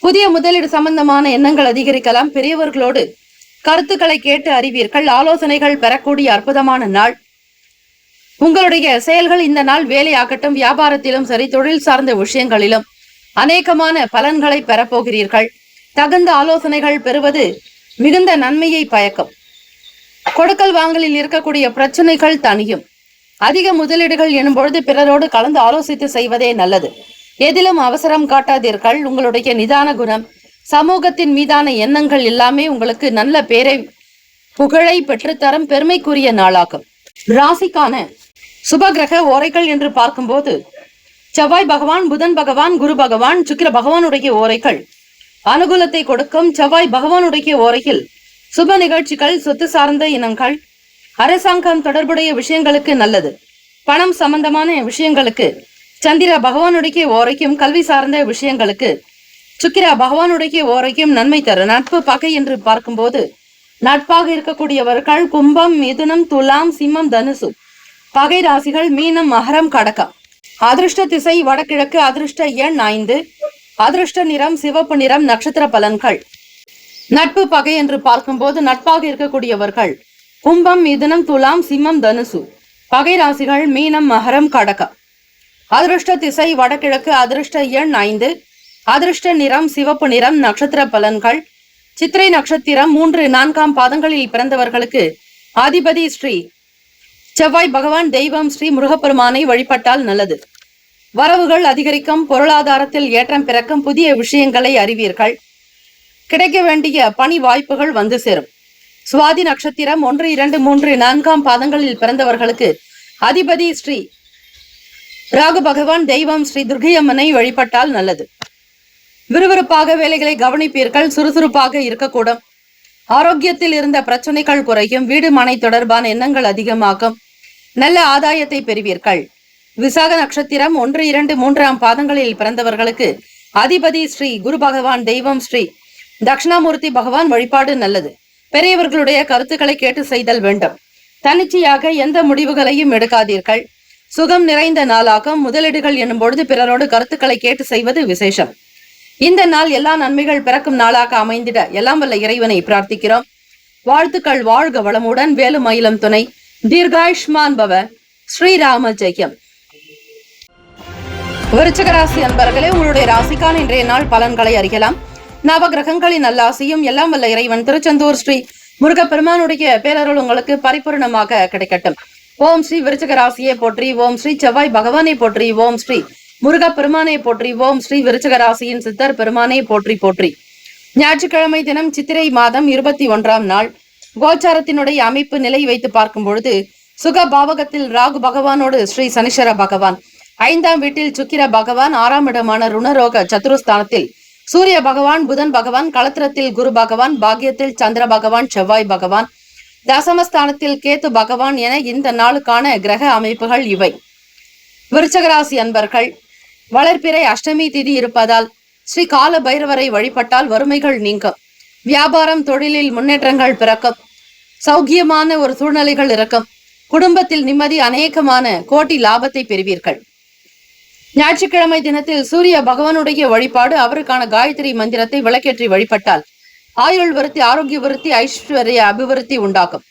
புதிய முதலீடு சம்பந்தமான எண்ணங்கள் அதிகரிக்கலாம். பெரியவர்களோடு கருத்துக்களை கேட்டு அறிவீர்கள். ஆலோசனைகள் பெறக்கூடிய அற்புதமான நாள். உங்களுடைய செயல்கள் இந்த நாள் வேலையாகட்டும், வியாபாரத்திலும் சரி, தொழில் சார்ந்த விஷயங்களிலும் அநேகமான பலன்களை பெறப்போகிறீர்கள். தகுந்த ஆலோசனைகள் பெறுவது மிகுந்த நன்மையை பயக்கும். கொடுக்கல் வாங்கலில் இருக்கக்கூடிய பிரச்சனைகள் தனியும். அதிக முதலீடுகள் எனும் பொழுது பிறரோடு கலந்து ஆலோசித்து செய்வதே நல்லது. எதிலும் அவசரம் காட்டாதீர்கள். உங்களுடைய நிதான குணம், சமூகத்தின் மீதான எண்ணங்கள் எல்லாமே உங்களுக்கு நல்ல பேரை புகழை பெற்றுத்தரும் பெருமைக்குரிய நாளாகும். ராசிக்கான சுபகிரக ஓரைகள் என்று பார்க்கும்போது செவ்வாய் பகவான், புதன் பகவான், குரு பகவான், சுக்கிர பகவானுடைய ஓரைகள் அனுகூலத்தை கொடுக்கும். செவ்வாய் பகவானுடைய ஓரையில் சுப நிகழ்ச்சிகள், சொத்து சார்ந்த இனங்கள், அரசாங்கம் தொடர்புடைய விஷயங்களுக்கு நல்லது. பணம் சம்பந்தமான விஷயங்களுக்கு சந்திர பகவானுடைய ஓரைக்கும், கல்வி சார்ந்த விஷயங்களுக்கு சுக்கிர பகவானுடைய ஓரைக்கும் நன்மை தரும். நட்பு பகை என்று பார்க்கும்போது நட்பாக இருக்கக்கூடியவர்கள் கும்பம், மிதுனம், துலாம், சிம்மம், தனுசு. பகை ராசிகள் மீனம், மகரம், கடகம். அதிர்ஷ்ட திசை வடகிழக்கு. அதிர்ஷ்ட எண் 5. அதிர்ஷ்ட நிறம் சிவப்பு நிறம். நட்சத்திர பலன்கள். நட்பு பகை என்று பார்க்கும்போது நட்பாக இருக்கக்கூடியவர்கள் கும்பம், மிதுனம், துலாம், சிம்மம், தனுசு. பகை ராசிகள் மீனம், மகரம், கடகம். அதிர்ஷ்ட திசை வடகிழக்கு. அதிர்ஷ்ட எண் 5. அதிர்ஷ்ட நிறம் சிவப்பு நிறம். நட்சத்திர பலன்கள். சித்திரை நட்சத்திரம் 3, 4ஆம் பாதங்களில் பிறந்தவர்களுக்கு அதிபதி ஸ்ரீ செவ்வாய் பகவான். தெய்வம் ஸ்ரீ முருகப்பெருமானை வழிபட்டால் நல்லது. வரவுகள் அதிகரிக்கும். பொருளாதாரத்தில் ஏற்றம் பிறக்கும். புதிய விஷயங்களை அறிவீர்கள். கிடைக்க வேண்டிய பணி வாய்ப்புகள் வந்து சேரும். சுவாதி நட்சத்திரம் 1, 2, 3, 4ஆம் பாதங்களில் பிறந்தவர்களுக்கு அதிபதி ஸ்ரீ ராகு பகவான். தெய்வம் ஸ்ரீ துர்கையம்மனை வழிபட்டால் நல்லது. விறுவிறுப்பாக வேலைகளை கவனிப்பீர்கள். சுறுசுறுப்பாக இருக்கக்கூடும். ஆரோக்கியத்தில் இருந்த பிரச்சனைகள் குறையும். வீடு மனை தொடர்பான எண்ணங்கள் அதிகமாகும். நல்ல ஆதாயத்தை பெறுவீர்கள். விசாக நட்சத்திரம் 1, 2, 3ஆம் பாதங்களில் பிறந்தவர்களுக்கு அதிபதி ஸ்ரீ குரு பகவான். தெய்வம் ஸ்ரீ தட்சிணாமூர்த்தி பகவான் வழிபாடு நல்லது. பெரியவர்களுடைய கருத்துக்களை கேட்டு செய்தல் வேண்டும். தன்னிச்சையாக எந்த முடிவுகளையும் எடுக்காதீர்கள். சுகம் நிறைந்த நாளாகும். முதலீடுகள் எனும் பொழுது பிறரோடு கருத்துக்களை கேட்டு செய்வது விசேஷம். இந்த நாள் எல்லா நன்மைகள் பிறக்கும் நாளாக அமைந்திட எல்லாம் வல்ல இறைவனை பிரார்த்திக்கிறோம். வாழ்த்துக்கள். வாழ்க வளமுடன். வேலு மயிலம் துணை. தீர்காயுஷ்மான் பவ. ஸ்ரீராம ஜெயம். விருச்சிக ராசி அன்பர்களே, உங்களுடைய ராசிக்கான இன்றைய நாள் பலன்களை அறியலாம். நவ கிரகங்களின் நல்லாசியும் எல்லாம் வல்ல இறைவன் திருச்செந்தூர் ஸ்ரீ முருகப்பெருமானுடைய பேரருள் உங்களுக்கு பரிபூர்ணமாக கிடைக்கட்டும். ஓம் ஸ்ரீ விருச்சிக ராசியை போற்றி. ஓம் ஸ்ரீ செவ்வாய் பகவானை போற்றி. ஓம் ஸ்ரீ முருகப்பெருமானை போற்றி. ஓம் ஸ்ரீ விருச்சிக ராசியின் சித்தர் பெருமானை போற்றி போற்றி. ஞாயிற்றுக்கிழமை தினம் சித்திரை மாதம் 21ஆம் நாள். கோச்சாரத்தினுடைய அமைப்பு நிலை வைத்து பார்க்கும் பொழுது சுக பாவகத்தில் ராகு பகவானோடு ஸ்ரீ சனீஸ்வர பகவான், 5ஆம் வீட்டில் சுக்கிர பகவான், 6ஆம் இடமான ருணரோக சத்துருஸ்தானத்தில் சூரிய பகவான், புதன் பகவான், களத்திரத்தில் குரு பகவான், பாக்கியத்தில் சந்திர பகவான், செவ்வாய் பகவான், தசமஸ்தானத்தில் கேத்து பகவான் என இந்த நாளுக்கான கிரக அமைப்புகள் இவை. விருச்சகராசி அன்பர்கள், வளர்பிறை அஷ்டமி திதி இருப்பதால் ஸ்ரீ கால பைரவரை வழிபட்டால் வறுமைகள் நீங்கும். வியாபாரம் தொழிலில் முன்னேற்றங்கள் பிறக்கும். சௌக்கியமான ஒரு சூழ்நிலைகள் இருக்கும். குடும்பத்தில் நிம்மதி, அநேகமான கோட்டி லாபத்தை பெறுவீர்கள். ஞாயிற்றுக்கிழமை தினத்தில் சூரிய பகவானுடைய வழிபாடு, அவருக்கான காயத்ரி மந்திரத்தை விளக்கேற்றி வழிபட்டால் ஆயுள் விருத்தி, ஆரோக்கிய விருத்தி, ஐஸ்வர்ய அபிவிருத்தி உண்டாகும்.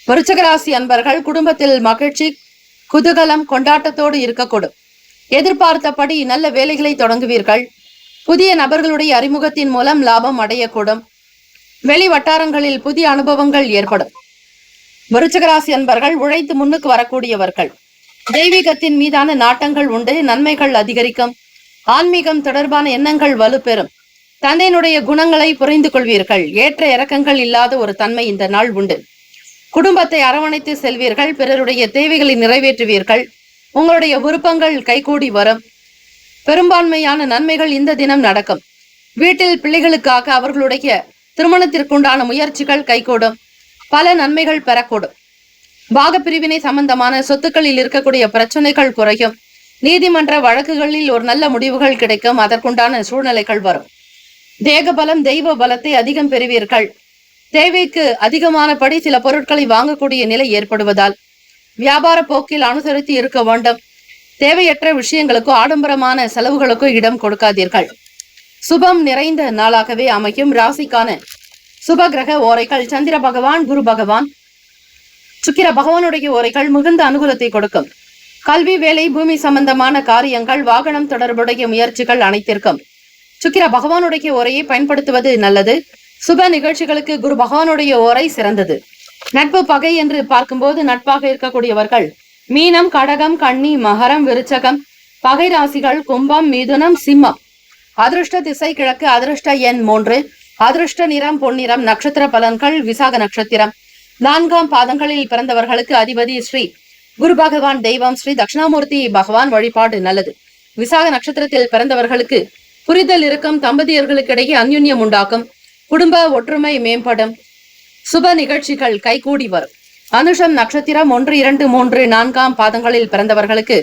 விருச்சகராசி அன்பர்கள், குடும்பத்தில் மகிழ்ச்சி, குதூகலம், கொண்டாட்டத்தோடு இருக்கக்கூடும். எதிர்பார்த்தபடி நல்ல வேலைகளை தொடங்குவீர்கள். புதிய நபர்களுடைய அறிமுகத்தின் மூலம் லாபம் அடையக்கூடும். வெளி வட்டாரங்களில் புதிய அனுபவங்கள் ஏற்படும். விருச்சகராசி அன்பர்கள் உழைத்து முன்னுக்கு வரக்கூடியவர்கள். தெய்வீகத்தின் மீதான நாட்டங்கள் உண்டு. நன்மைகள் அதிகரிக்கும். ஆன்மீகம் தொடர்பான எண்ணங்கள் வலுப்பெறும். தந்தையினுடைய குணங்களை புரிந்து கொள்வீர்கள். ஏற்ற இறக்கங்கள் இல்லாத ஒரு தன்மை இந்த நாள் உண்டு. குடும்பத்தை அரவணைத்து செல்வீர்கள். பிறருடைய தேவைகளை நிறைவேற்றுவீர்கள். உங்களுடைய விருப்பங்கள் கைகூடி வரும். பெரும்பான்மையான நன்மைகள் இந்த தினம் நடக்கும். வீட்டில் பிள்ளைகளுக்காக அவர்களுடைய திருமணத்திற்குண்டான முயற்சிகள் கைகூடும். பல நன்மைகள் பெறக்கூடும். பாகப்பிரிவினை சம்பந்தமான சொத்துக்களில் இருக்கக்கூடிய பிரச்சனைகள் குறையும். நீதிமன்ற வழக்குகளில் ஒரு நல்ல முடிவுகள் கிடைக்கும். அதற்குண்டான சூழ்நிலைகள் வரும். தேக பலம், தெய்வ பலத்தை அதிகம் பெறுவீர்கள். தேவைக்கு அதிகமானபடி சில பொருட்களை வாங்கக்கூடிய நிலை ஏற்படுவதால் வியாபார போக்கில் அனுசரித்து இருக்க வேண்டும். தேவையற்ற விஷயங்களுக்கோ ஆடம்பரமான செலவுகளுக்கோ இடம் கொடுக்காதீர்கள். சுபம் நிறைந்த நாளாகவே அமையும். ராசிக்கான சுப கிரக ஓரைகள்: சந்திர பகவான், குரு பகவான், சுக்கிர பகவானுடைய ஓரைகள் மிகுந்த அனுகூலத்தை கொடுக்கும். கல்வி, வேலை, பூமி சம்பந்தமான காரியங்கள், வாகனம் தொடர்புடைய முயற்சிகள் அனைத்திற்கும் சுக்கிர பகவானுடைய ஓரையை பயன்படுத்துவது நல்லது. சுப நிகழ்ச்சிகளுக்கு குரு பகவானுடைய ஓரை சிறந்தது. நட்பு, பகை என்று பார்க்கும்போது நட்பாக இருக்கக்கூடியவர்கள் மீனம், கடகம், கன்னி, மகரம், விருச்சகம். பகை ராசிகள் கும்பம், மிதுனம், சிம்மம். அதிருஷ்ட திசை கிழக்கு. அதிருஷ்ட எண் 3. அதிருஷ்ட நிறம் பொன்னிறம். நட்சத்திர பலன்கள்: விசாக நட்சத்திரம் 4ஆம் பாதங்களில் பிறந்தவர்களுக்கு அதிபதி ஸ்ரீ குரு பகவான். தெய்வம் ஸ்ரீ தட்சிணாமூர்த்தி பகவான். வழிபாடு நல்லது. விசாக நட்சத்திரத்தில் பிறந்தவர்களுக்கு புரிதல் இருக்கும். தம்பதியர்களுக்கிடையே அந்யுன்யம் உண்டாக்கும். குடும்ப ஒற்றுமை மேம்படும். சுப நிகழ்ச்சிகள் கைகூடி வரும். அனுஷம் நட்சத்திரம் 1, 2, 3, 4ஆம் பாதங்களில் பிறந்தவர்களுக்கு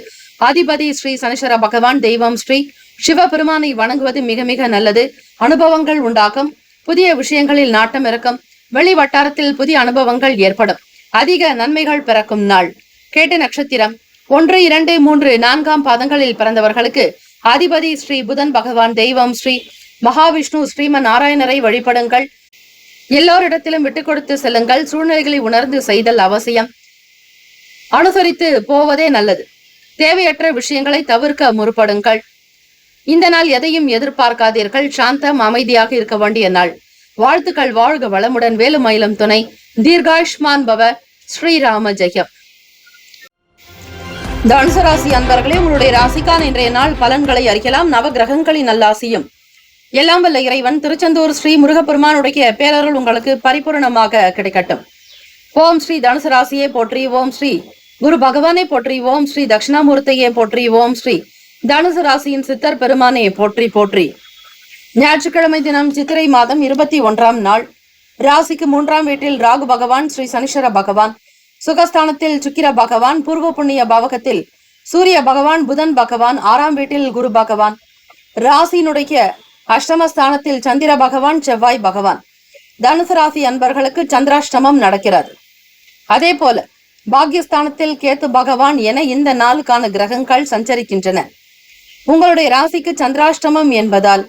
அதிபதி ஸ்ரீ சனீஸ்வர பகவான். தெய்வம் ஸ்ரீ சிவபெருமானை வணங்குவது மிக மிக நல்லது. அனுபவங்கள் உண்டாகும். புதிய விஷயங்களில் நாட்டம் இருக்கும். வெளி வட்டாரத்தில் புதிய அனுபவங்கள் ஏற்படும். அதிக நன்மைகள் பிறக்கும் நாள். கேட்ட நட்சத்திரம் 1, 2, 3, 4ஆம் பாதங்களில் பிறந்தவர்களுக்கு அதிபதி ஸ்ரீ புதன் பகவான். தெய்வம் ஸ்ரீ மகாவிஷ்ணு. ஸ்ரீமன் நாராயணரை வழிபடுங்கள். எல்லோரிடத்திலும் விட்டுக் கொடுத்து செல்லுங்கள். சூழ்நிலைகளை உணர்ந்து செய்தல் அவசியம். அனுசரித்து போவதே நல்லது. தேவையற்ற விஷயங்களை தவிர்க்க முற்படுங்கள். இந்த நாள் எதையும் எதிர்பார்க்காதீர்கள். சாந்தம், அமைதியாக இருக்க வேண்டிய நாள். வாழ்த்துக்கள். வாழ்க வளமுடன். வேலுமயிலும் துணை. தீர்காயுஷ்மான் பவ. ஸ்ரீராம ஜெயம். தனுசு ராசி அன்பர்களே, உங்களுடைய ராசிக்கான இன்றைய நாள் பலன்களை அறியலாம். நவ கிரகங்களின் நல்லாசியும் எல்லாம் வல்ல இறைவன் திருச்செந்தூர் ஸ்ரீ முருகப்பெருமானுடைய பேரருள் உங்களுக்கு பரிபூர்ணமாக கிடைக்கட்டும். ஓம் ஸ்ரீ தனுசு ராசியை போற்றி. ஓம் ஸ்ரீ குரு பகவானை போற்றி. ஓம் ஸ்ரீ தட்சிணாமூர்த்தியை போற்றி. ஓம் ஸ்ரீ தனுசு ராசியின் சித்தர் பெருமானை போற்றி போற்றி. ஞாயிற்றுக்கிழமை தினம் சித்திரை மாதம் 21ஆம் நாள். ராசிக்கு 3ஆம் வீட்டில் ராகு பகவான், ஸ்ரீ சனீஸ்வர பகவான். சுகஸ்தானத்தில் சுக்கிர பகவான். பூர்வ புண்ணிய பாவகத்தில் சூரிய பகவான், புதன் பகவான். 6ஆம் வீட்டில் குரு பகவான். ராசியினுடைய அஷ்டமஸ்தானத்தில் சந்திர பகவான், செவ்வாய் பகவான். தனுசு ராசி அன்பர்களுக்கு சந்திராஷ்டமம் நடக்கிறது. அதே போல பாக்யஸ்தானத்தில் கேத்து பகவான் என இந்த நாளுக்கான கிரகங்கள் சஞ்சரிக்கின்றன. உங்களுடைய ராசிக்கு சந்திராஷ்டமம் என்பதால்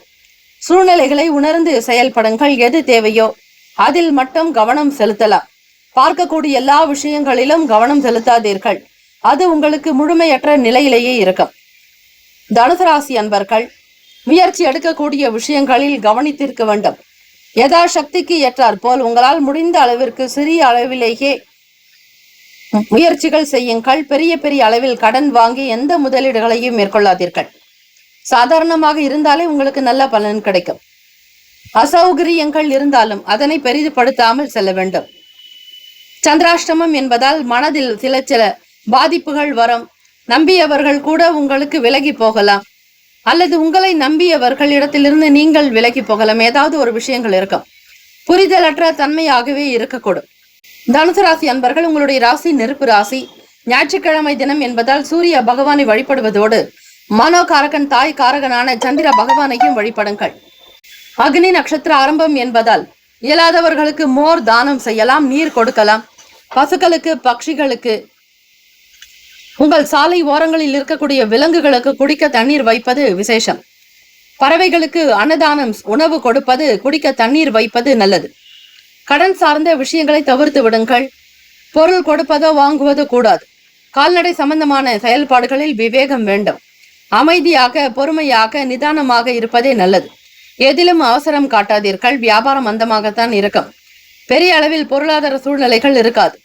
சூழ்நிலைகளை உணர்ந்து செயல்படுங்கள். எது தேவையோ அதில் மட்டும் கவனம் செலுத்தலாம். பார்க்கக்கூடிய எல்லா விஷயங்களிலும் கவனம் செலுத்தாதீர்கள். அது உங்களுக்கு முழுமையற்ற நிலையிலேயே இருக்கும். தனுசு ராசி அன்பர்கள் முயற்சி எடுக்கக்கூடிய விஷயங்களில் கவனித்திருக்க வேண்டும். யதா சக்திக்கு ஏற்றாற் போல் உங்களால் முடிந்த அளவிற்கு சிறிய அளவிலேயே முயற்சிகள் செய்யுங்கள். பெரிய பெரிய அளவில் கடன் வாங்கி எந்த முதலீடுகளையும் மேற்கொள்ளாதீர்கள். சாதாரணமாக இருந்தாலே உங்களுக்கு நல்ல பலன் கிடைக்கும். அசௌகரியங்கள் இருந்தாலும் அதனை பெரிதுபடுத்தாமல் செல்ல வேண்டும். சந்திராஷ்டமம் என்பதால் மனதில் சில பாதிப்புகள் வரும். நம்பியவர்கள் கூட உங்களுக்கு விலகி போகலாம், அல்லது உங்களை நம்பியவர்கள் இடத்திலிருந்து நீங்கள் விலகி போகலாம். ஏதாவது ஒரு விஷயங்கள் இருக்கும். புரிதலற்ற தன்மையாகவே இருக்கக்கூடும். தனுசு ராசி அன்பர்கள், உங்களுடைய ராசி நெருப்பு ராசி. ஞாயிற்றுக்கிழமை தினம் என்பதால் சூரிய பகவானை வழிபடுவதோடு மனோகாரகன் தாய் காரகனான சந்திர பகவானையும் வழிபடுங்கள். அக்னி நட்சத்திர ஆரம்பம் என்பதால் இயலாதவர்களுக்கு மோர் தானம் செய்யலாம், நீர் கொடுக்கலாம். பசுக்களுக்கு, பட்சிகளுக்கு, உங்கள் சாலை ஓரங்களில் இருக்கக்கூடிய விலங்குகளுக்கு குடிக்க தண்ணீர் வைப்பது விசேஷம். பறவைகளுக்கு அன்னதானம், உணவு கொடுப்பது, குடிக்க தண்ணீர் வைப்பது நல்லது. கடன் சார்ந்த விஷயங்களை தவிர்த்து விடுங்கள். பொருள் கொடுப்பதோ வாங்குவதோ கூடாது. கால்நடை சம்பந்தமான செயல்பாடுகளில் விவேகம் வேண்டும். அமைதியாக, பொறுமையாக, நிதானமாக இருப்பதே நல்லது. எதிலும் அவசரம் காட்டாதீர்கள். வியாபாரம் மந்தமாகத்தான் இருக்கும். பெரிய அளவில் பொருளாதார சூழ்நிலைகள் இருக்காது.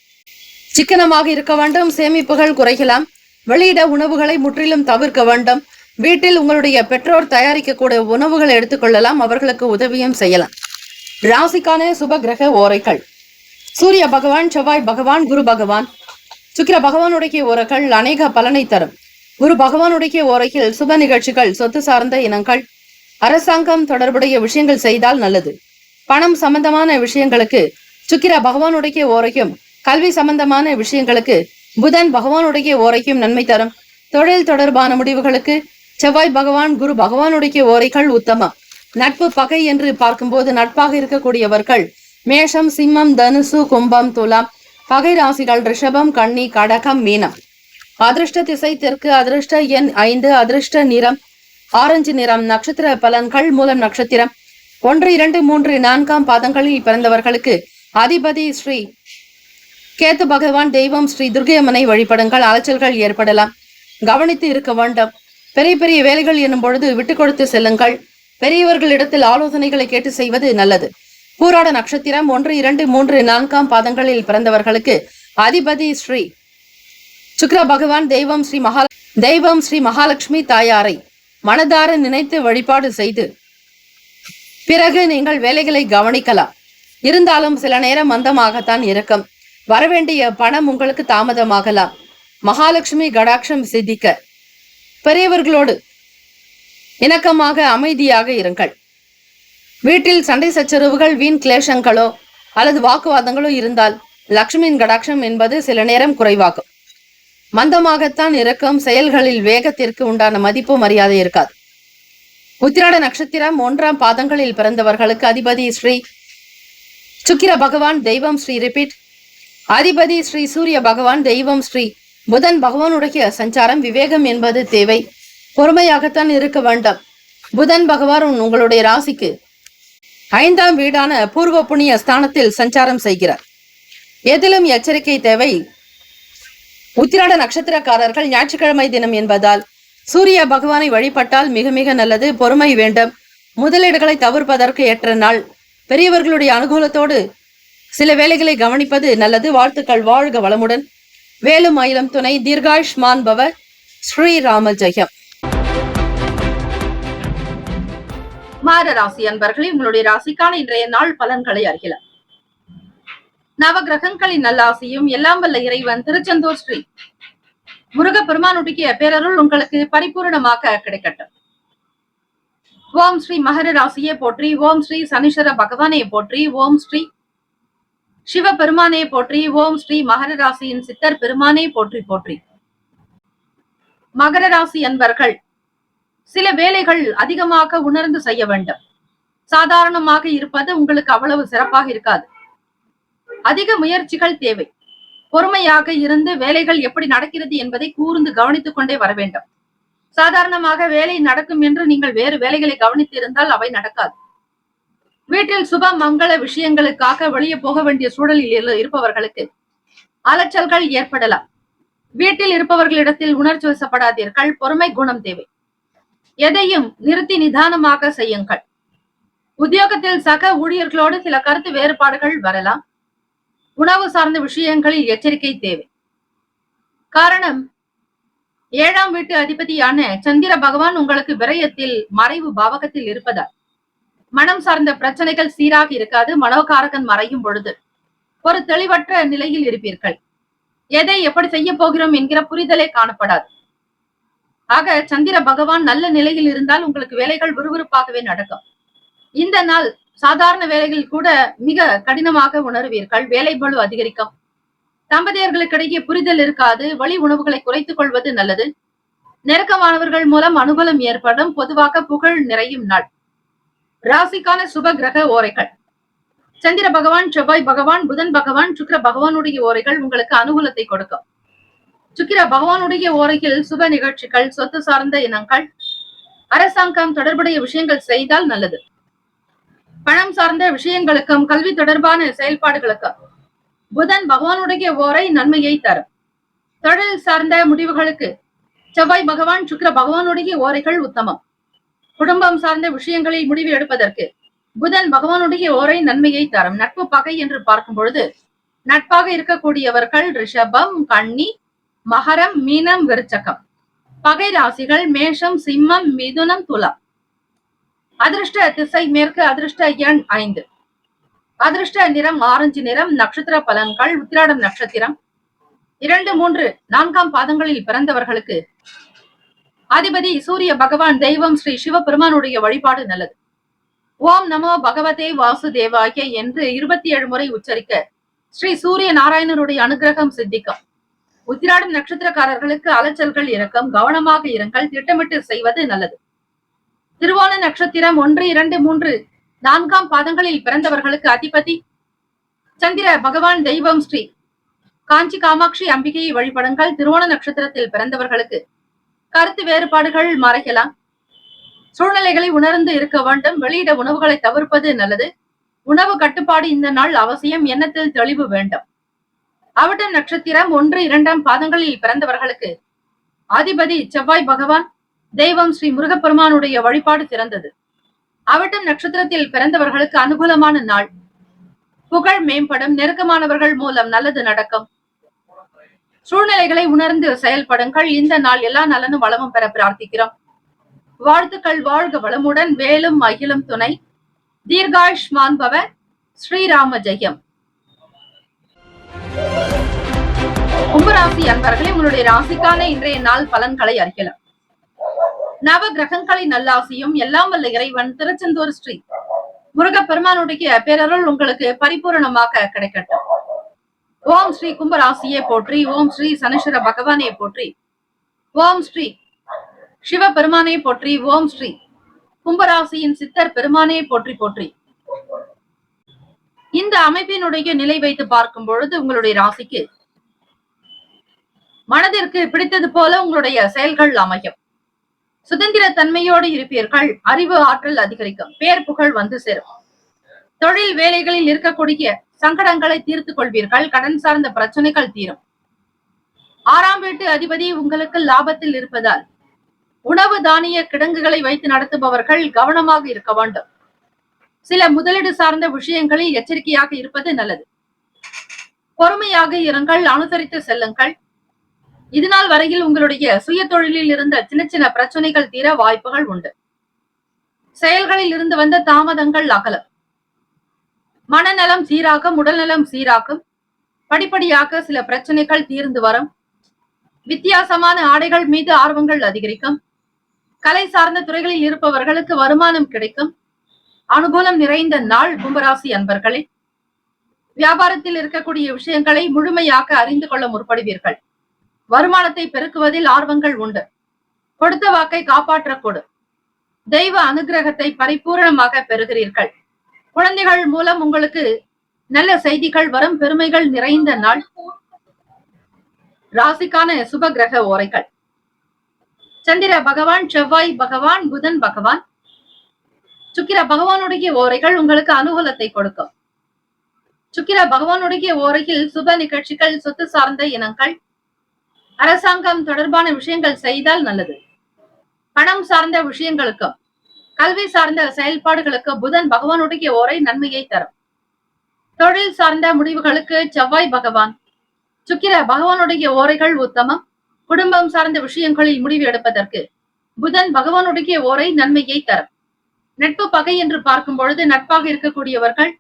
சிக்கனமாக இருக்க வேண்டும். சேமிப்புகள் குறைக்கலாம். வெளியிட உணவுகளை முற்றிலும் தவிர்க்க வேண்டும். வீட்டில் உங்களுடைய பெற்றோர் தயாரிக்கக்கூடிய உணவுகளை எடுத்துக்கொள்ளலாம். அவர்களுக்கு உதவியும் செய்யலாம். ராசிக்கான சுப கிரக ஓரைகள்: சூரிய பகவான், செவ்வாய் பகவான், குரு பகவான். சுக்கிர பகவானுடைய ஓரைகள் அநேக பலனை தரும். குரு பகவானுடைய ஓரையில் சுப நிகழ்ச்சிகள், சொத்து சார்ந்த இனங்கள், அரசாங்கம் தொடர்புடைய விஷயங்கள் செய்தால் நல்லது. பணம் சம்பந்தமான விஷயங்களுக்கு சுக்கிர பகவானுடைய ஓரையும், கல்வி சம்பந்தமான விஷயங்களுக்கு புதன் பகவானுடைய ஓரையும் நன்மை தரும். தொழில் தொடர்பான முடிவுகளுக்கு செவ்வாய் பகவான், குரு பகவானுடைய ஓரைகள் உத்தமம். நட்பு, பகை என்று பார்க்கும்போது நட்பாக இருக்கக்கூடியவர்கள் மேஷம், சிம்மம், தனுசு, கும்பம், துலாம். பகை ராசிகள் ரிஷபம், கன்னி, கடகம், மீனம். அதிர்ஷ்ட திசை தெற்கு. அதிர்ஷ்ட எண் 5. அதிர்ஷ்ட நிறம் ஆரஞ்சு நிறம். நட்சத்திர பலன்கள்: மூலம் நட்சத்திரம் 1, 2, 3, 4 பாதங்களில் பிறந்தவர்களுக்கு அதிபதி ஸ்ரீ கேத்து பகவான். தெய்வம் ஸ்ரீ துர்கையம்மனை வழிபடுங்கள். அலைச்சல்கள் ஏற்படலாம், கவனித்து இருக்க வேண்டும். பெரிய பெரிய வேலைகள் என்னும் பொழுது விட்டு கொடுத்து செல்லுங்கள். பெரியவர்களிடத்தில் ஆலோசனைகளை கேட்டு செய்வது நல்லது. பூராட நட்சத்திரம் 1, 2, 3, 4 பாதங்களில் பிறந்தவர்களுக்கு அதிபதி ஸ்ரீ சுக்கிர பகவான். தெய்வம் ஸ்ரீ மகாலட்சுமி தாயாரை மனதார நினைத்து வழிபாடு செய்து பிறகு நீங்கள் வேலைகளை கவனிக்கலாம். இருந்தாலும் சில நேரம் மந்தமாகத்தான் இருக்கும். வரவேண்டிய பணம் உங்களுக்கு தாமதமாகலாம். மகாலட்சுமி கடாட்சம் சித்திக்க பெரியவர்களோடு இணக்கமாக, அமைதியாக இருங்கள். வீட்டில் சண்டை சச்சரவுகள், வீண் கிளேஷங்களோ அல்லது வாக்குவாதங்களோ இருந்தால் லட்சுமியின் கடாட்சம் என்பது சில நேரம் குறைவாகும். மந்தமாகத்தான் இருக்கும். செயல்களில் வேகத்திற்கு உண்டான மதிப்பு மரியாதை இருக்காது. உத்திராட நட்சத்திரம் 1 பாதங்களில் பிறந்தவர்களுக்கு அதிபதி ஸ்ரீ சுக்கிர பகவான். தெய்வம் ஸ்ரீ ரிப்பீட். அதிபதி ஸ்ரீ சூரிய பகவான். தெய்வம் ஸ்ரீ புதன் பகவானுடைய சஞ்சாரம். விவேகம் என்பது தேவை. பொறுமையாகத்தான் இருக்க வேண்டும். புதன் பகவான் உங்களுடைய ராசிக்கு 5ஆம் வீடான பூர்வ புண்ணிய ஸ்தானத்தில் சஞ்சாரம் செய்கிறார். எதிலும் எச்சரிக்கை தேவை. உத்திராட நட்சத்திரக்காரர்கள் ஞாயிற்றுக்கிழமை தினம் என்பதால் சூரிய பகவானை வழிபட்டால் மிக மிக நல்லது. பொறுமை வேண்டும். முதலீடுகளை தவிர்ப்பதற்கு ஏற்ற நாள். பெரியவர்களுடைய அனுகூலத்தோடு சில வேலைகளை கவனிப்பது நல்லது. வாழ்த்துக்கள். வாழ்க வளமுடன். வேலும் மயிலும் துணை. தீர்காயுஷ்மான் பவ. ஸ்ரீராம ஜெயம். மார ராசி அன்பர்களே, உங்களுடைய ராசிக்கான இன்றைய நாள் பலன்களை அறியலாம். நவ கிரகங்களின் நல்லாசியும் எல்லாம் வல்ல இறைவன் திருச்செந்தூர் ஸ்ரீ முருகப்பெருமானுடைய பேரருள் உங்களுக்கு பரிபூர்ணமாக கிடைக்கட்டும். ஓம் ஸ்ரீ மகர ராசியை போற்றி. ஓம் ஸ்ரீ சனீஸ்வர பகவானை போற்றி. ஓம் ஸ்ரீ சிவ பெருமானே போற்றி. ஓம் ஸ்ரீ மகர ராசியின் சித்தர் பெருமானே போற்றி போற்றி. மகர ராசி அன்பர்கள், சில வேலைகள் அதிகமாக உணர்ந்து செய்ய வேண்டும். சாதாரணமாக இருப்பது உங்களுக்கு அவ்வளவு சிறப்பாக இருக்காது. அதிக முயற்சிகள் தேவை. பொறுமையாக இருந்து வேலைகள் எப்படி நடக்கிறது என்பதை கூர்ந்து கவனித்துக் கொண்டே வர வேண்டும். சாதாரணமாக வேலை நடக்கும் என்று நீங்கள் வேறு வேலைகளை கவனித்து இருந்தால் அவை நடக்காது. வீட்டில் சுப மங்கள விஷயங்களுக்காக வெளியே போக வேண்டிய சூழலில் இருப்பவர்களுக்கு அலைச்சல்கள் ஏற்படலாம். வீட்டில் இருப்பவர்களிடத்தில் உணர்ச்சி வசப்படாதீர்கள். பொறுமை குணம் தேவை. எதையும் நிறுத்தி நிதானமாக செய்யுங்கள். உத்தியோகத்தில் சக ஊழியர்களோடு சில கருத்து வேறுபாடுகள் வரலாம். உணவு சார்ந்த விஷயங்களில் எச்சரிக்கை தேவை. காரணம், 7ஆம் வீட்டு அதிபதியான சந்திர பகவான் உங்களுக்கு விரயத்தில் மறைவு பாவகத்தில் இருப்பதால் மனம் சார்ந்த பிரச்சனைகள் சீராக இருக்காது. மனோகாரகன் மறையும் பொழுது ஒரு தெளிவற்ற நிலையில் இருப்பீர்கள். எதை எப்படி செய்ய போகிறோம் என்கிற புரிதலே காணப்படாது. ஆக சந்திர பகவான் நல்ல நிலையில் இருந்தால் உங்களுக்கு வேலைகள் விறுவிறுப்பாகவே நடக்கும். இந்த நாள் சாதாரண வேலைகள் கூட மிக கடினமாக உணர்வீர்கள். வேலை பளு அதிகரிக்கும். தம்பதியர்களுக்கிடையே புரிதல் இருக்காது. வழி உணவுகளை குறைத்துக் கொள்வது நல்லது. நெருக்கமானவர்கள் மூலம் அனுகூலம் ஏற்படும். பொதுவாக புகழ் நிறையும் நாள். ராசிக்கான சுப கிரக ஓரைகள். சந்திர பகவான், செவ்வாய் பகவான், புதன் பகவான், சுக்கிர பகவானுடைய ஓரைகள் உங்களுக்கு அனுகூலத்தை கொடுக்கும். சுக்கிர பகவானுடைய ஓரையில் சுப நிகழ்ச்சிகள், சொத்து சார்ந்த இனங்கள், அரசாங்கம் தொடர்புடைய விஷயங்கள் செய்தால் நல்லது. பணம் சார்ந்த விஷயங்களுக்கும் கல்வி தொடர்பான செயல்பாடுகளுக்கும் புதன் பகவானுடைய ஓரை நன்மையை தரும். தொழில் சார்ந்த முடிவுகளுக்கு செவ்வாய் பகவான், சுக்கிர பகவானுடைய ஓரைகள் உத்தமம். குடும்பம் சார்ந்த விஷயங்களில் முடிவு எடுப்பதற்கு புதன் பகவானுடைய ஓரை நன்மையை தரும். நட்பு பகை என்று பார்க்கும் பொழுது நட்பாக இருக்கக்கூடியவர்கள் ரிஷபம், கன்னி, மகரம், மீனம், விருச்சகம். பகை ராசிகள் மேஷம், சிம்மம், மிதுனம், துலாம். அதிர்ஷ்ட திசை மேற்கு. அதிர்ஷ்ட எண் 5. அதிர்ஷ்ட நிறம் ஆரஞ்சு நிறம். நட்சத்திர பலன்கள். உத்திராடம் நட்சத்திரம் 2, 3, 4ஆம் பாதங்களில் பிறந்தவர்களுக்கு அதிபதி சூரிய பகவான், தெய்வம் ஸ்ரீ சிவபெருமானுடைய வழிபாடு நல்லது. ஓம் நமோ பகவதே வாசுதேவாய என்று 27 முறை உச்சரிக்க ஸ்ரீ சூரிய நாராயணனுடைய அனுகிரகம் சித்திக்கும். உத்திராடம் நட்சத்திரக்காரர்களுக்கு அலைச்சல்கள் இருக்கும். கவனமாக இருங்கள். திட்டமிட்டு செய்வது நல்லது. திருவோண நட்சத்திரம் 1, 2, 3, 4ஆம் பாதங்களில் பிறந்தவர்களுக்கு அதிபதி சந்திர பகவான், தெய்வம் ஸ்ரீ காஞ்சி காமாட்சி அம்பிகையை வழிபடுங்கள். திருவோண நட்சத்திரத்தில் பிறந்தவர்களுக்கு கருத்து வேறுபாடுகள் மறைக்கலாம். சூழ்நிலைகளை உணர்ந்து இருக்க வேண்டும். வெளியிட உணவுகளை தவிர்ப்பது நல்லது. உணவு கட்டுப்பாடு இந்த நாள் அவசியம். எண்ணத்தில் தெளிவு வேண்டும். அவிட்டம் நட்சத்திரம் 1, 2ஆம் பாதங்களில் பிறந்தவர்களுக்கு அதிபதி செவ்வாய் பகவான், தெய்வம் ஸ்ரீ முருகப்பெருமானுடைய வழிபாடு சிறந்தது. அவிட்டம் நட்சத்திரத்தில் பிறந்தவர்களுக்கு அனுகூலமான நாள். புகழ் மேம்படும். நெருக்கமானவர்கள் மூலம் நல்லது நடக்கும். சூழ்நிலைகளை உணர்ந்து செயல்படுங்கள். இந்த நாள் எல்லா நலனும் வளமும் பெற பிரார்த்திக்கிறோம். வாழ்த்துக்கள். வாழ்க வளமுடன். வேலும் அகிலும் துணை. தீர்காயுஷ்மான் பவ. ஸ்ரீராம ஜெயம். கும்பராசி அன்பர்களே, உங்களுடைய ராசிக்கான இன்றைய நாள் பலன்களை அறியலாம். நவ கிரகங்களின் நல்லாசியும் எல்லாம் வல்ல இறைவன் திருச்செந்தூர் ஸ்ரீ முருகப்பெருமானுடைய பேரருள் உங்களுக்கு பரிபூரணமாக கிடைக்கட்டும். ஓம் ஸ்ரீ கும்பராசியை போற்றி. ஓம் ஸ்ரீ சனீஸ்வர பகவானை போற்றி. ஓம் ஸ்ரீ சிவபெருமானை போற்றி. ஓம் ஸ்ரீ கும்பராசியின் சித்தர் பெருமானை போற்றி போற்றி. இந்த அமைப்பினுடைய நிலை வைத்து பார்க்கும் பொழுது உங்களுடைய ராசிக்கு மனதிற்கு பிடித்தது போல உங்களுடைய செயல்கள் அமையும். சுதந்திர தன்மையோடு இருப்பீர்கள். அறிவு ஆற்றல் அதிகரிக்கும். பேர் புகழ் வந்து சேரும். தொழில் வேலைகளில் இருக்கக்கூடிய சங்கடங்களை தீர்த்து கொள்வீர்கள். கடன் சார்ந்த பிரச்சனைகள் தீரும். 6ஆம் வீட்டு அதிபதி உங்களுக்கு லாபத்தில் இருப்பதால் உணவு தானிய கிடங்குகளை வைத்து நடத்துபவர்கள் கவனமாக இருக்க வேண்டும். சில முதலீடு சார்ந்த விஷயங்களில் எச்சரிக்கையாக இருப்பது நல்லது. பொறுமையாக இருங்கள். அனுசரித்து செல்லுங்கள். இதுநாள் வரையில் உங்களுடைய சுய தொழிலில் இருந்த சின்ன சின்ன பிரச்சனைகள் தீர வாய்ப்புகள் உண்டு. செயல்களில் இருந்து வந்த தாமதங்கள் அகலும். மனநலம் சீராகும். உடல்நலம் சீராகும். படிப்படியாக சில பிரச்சனைகள் தீர்ந்து வரும். வித்தியாசமான ஆடைகள் மீது ஆர்வங்கள் அதிகரிக்கும். கலை சார்ந்த துறைகளில் இருப்பவர்களுக்கு வருமானம் கிடைக்கும். அனுகூலம் நிறைந்த நாள் கும்பராசி அன்பர்களே. வியாபாரத்தில் இருக்கக்கூடிய விஷயங்களை முழுமையாக அறிந்து கொள்ள முற்படுவீர்கள். வருமானத்தை பெருக்குவதில் ஆர்வங்கள் உண்டு. கொடுத்த வாக்கை காப்பாற்றக்கூடும். தெய்வ அனுகிரகத்தை பரிபூரணமாக பெறுகிறீர்கள். குழந்தைகள் மூலம் உங்களுக்கு நல்ல செய்திகள் வரும். பெருமைகள் நிறைந்த நாள். ராசிக்கான சுப கிரக ஓரைகள். சந்திர பகவான், செவ்வாய் பகவான், புதன் பகவான், சுக்கிர பகவானுடைய ஓரைகள் உங்களுக்கு அனுகூலத்தை கொடுக்கும். சுக்கிர பகவானுடைய ஓரையில் சுப நிகழ்ச்சிகள், சொத்து சார்ந்த இனங்கள், அரசாங்கம் தொடர்பான விஷயங்கள் செய்தால் நல்லது. பணம் சார்ந்த விஷயங்களுக்கும் கல்வி சார்ந்த செயல்பாடுகளுக்கு புதன் பகவானுடைய ஓரை நன்மையை தரும். தொழில் சார்ந்த முடிவுகளுக்கு செவ்வாய் பகவான், சுக்கிர பகவானுடைய ஓரைகள் உத்தமம். குடும்பம் சார்ந்த விஷயங்களில் முடிவு எடுப்பதற்கு புதன் பகவானுடைய ஓரை நன்மையை தரும். நட்பு பகை என்று பார்க்கும் பொழுது நட்பாக இருக்கக்கூடியவர்கள்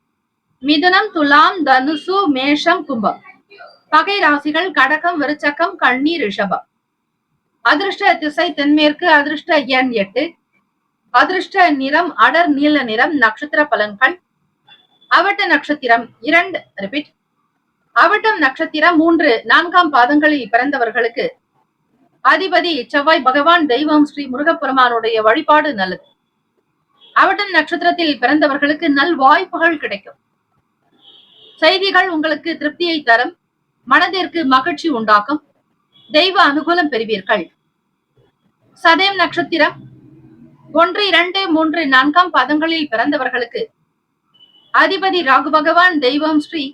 மிதுனம், துலாம், தனுசு, மேஷம், கும்பம். பகை ராசிகள் கடகம், விருச்சகம், கன்னி, ரிஷபம். அதிர்ஷ்ட திசை தென்மேற்கு. அதிர்ஷ்ட எண் 8. அதிர்ஷ்ட நிறம் அடர் நீல நிறம். நட்சத்திர பலன்கள். அவட்ட நட்சத்திரம் 2 ரிப்பீட் அவட்டம் நட்சத்திரம் 3, 4ஆம் பாதங்களில் பிறந்தவர்களுக்கு அதிபதி செவ்வாய் பகவான், தெய்வம் ஸ்ரீ முருகப்பெருமானுடைய வழிபாடு நல்லது. அவட்டம் நட்சத்திரத்தில் பிறந்தவர்களுக்கு நல் வாய்ப்புகள் கிடைக்கும். செய்திகள் உங்களுக்கு திருப்தியை தரும், மனதிற்கு மகிழ்ச்சி உண்டாக்கும், தெய்வ அனுகூலம் பெறுவீர்கள். சதயம் நட்சத்திரம் 1, 2, 3, 4ஆம் பாதங்களில் பிறந்தவர்களுக்கு அதிபதி ராகு பகவான், தெய்வம் ஸ்ரீ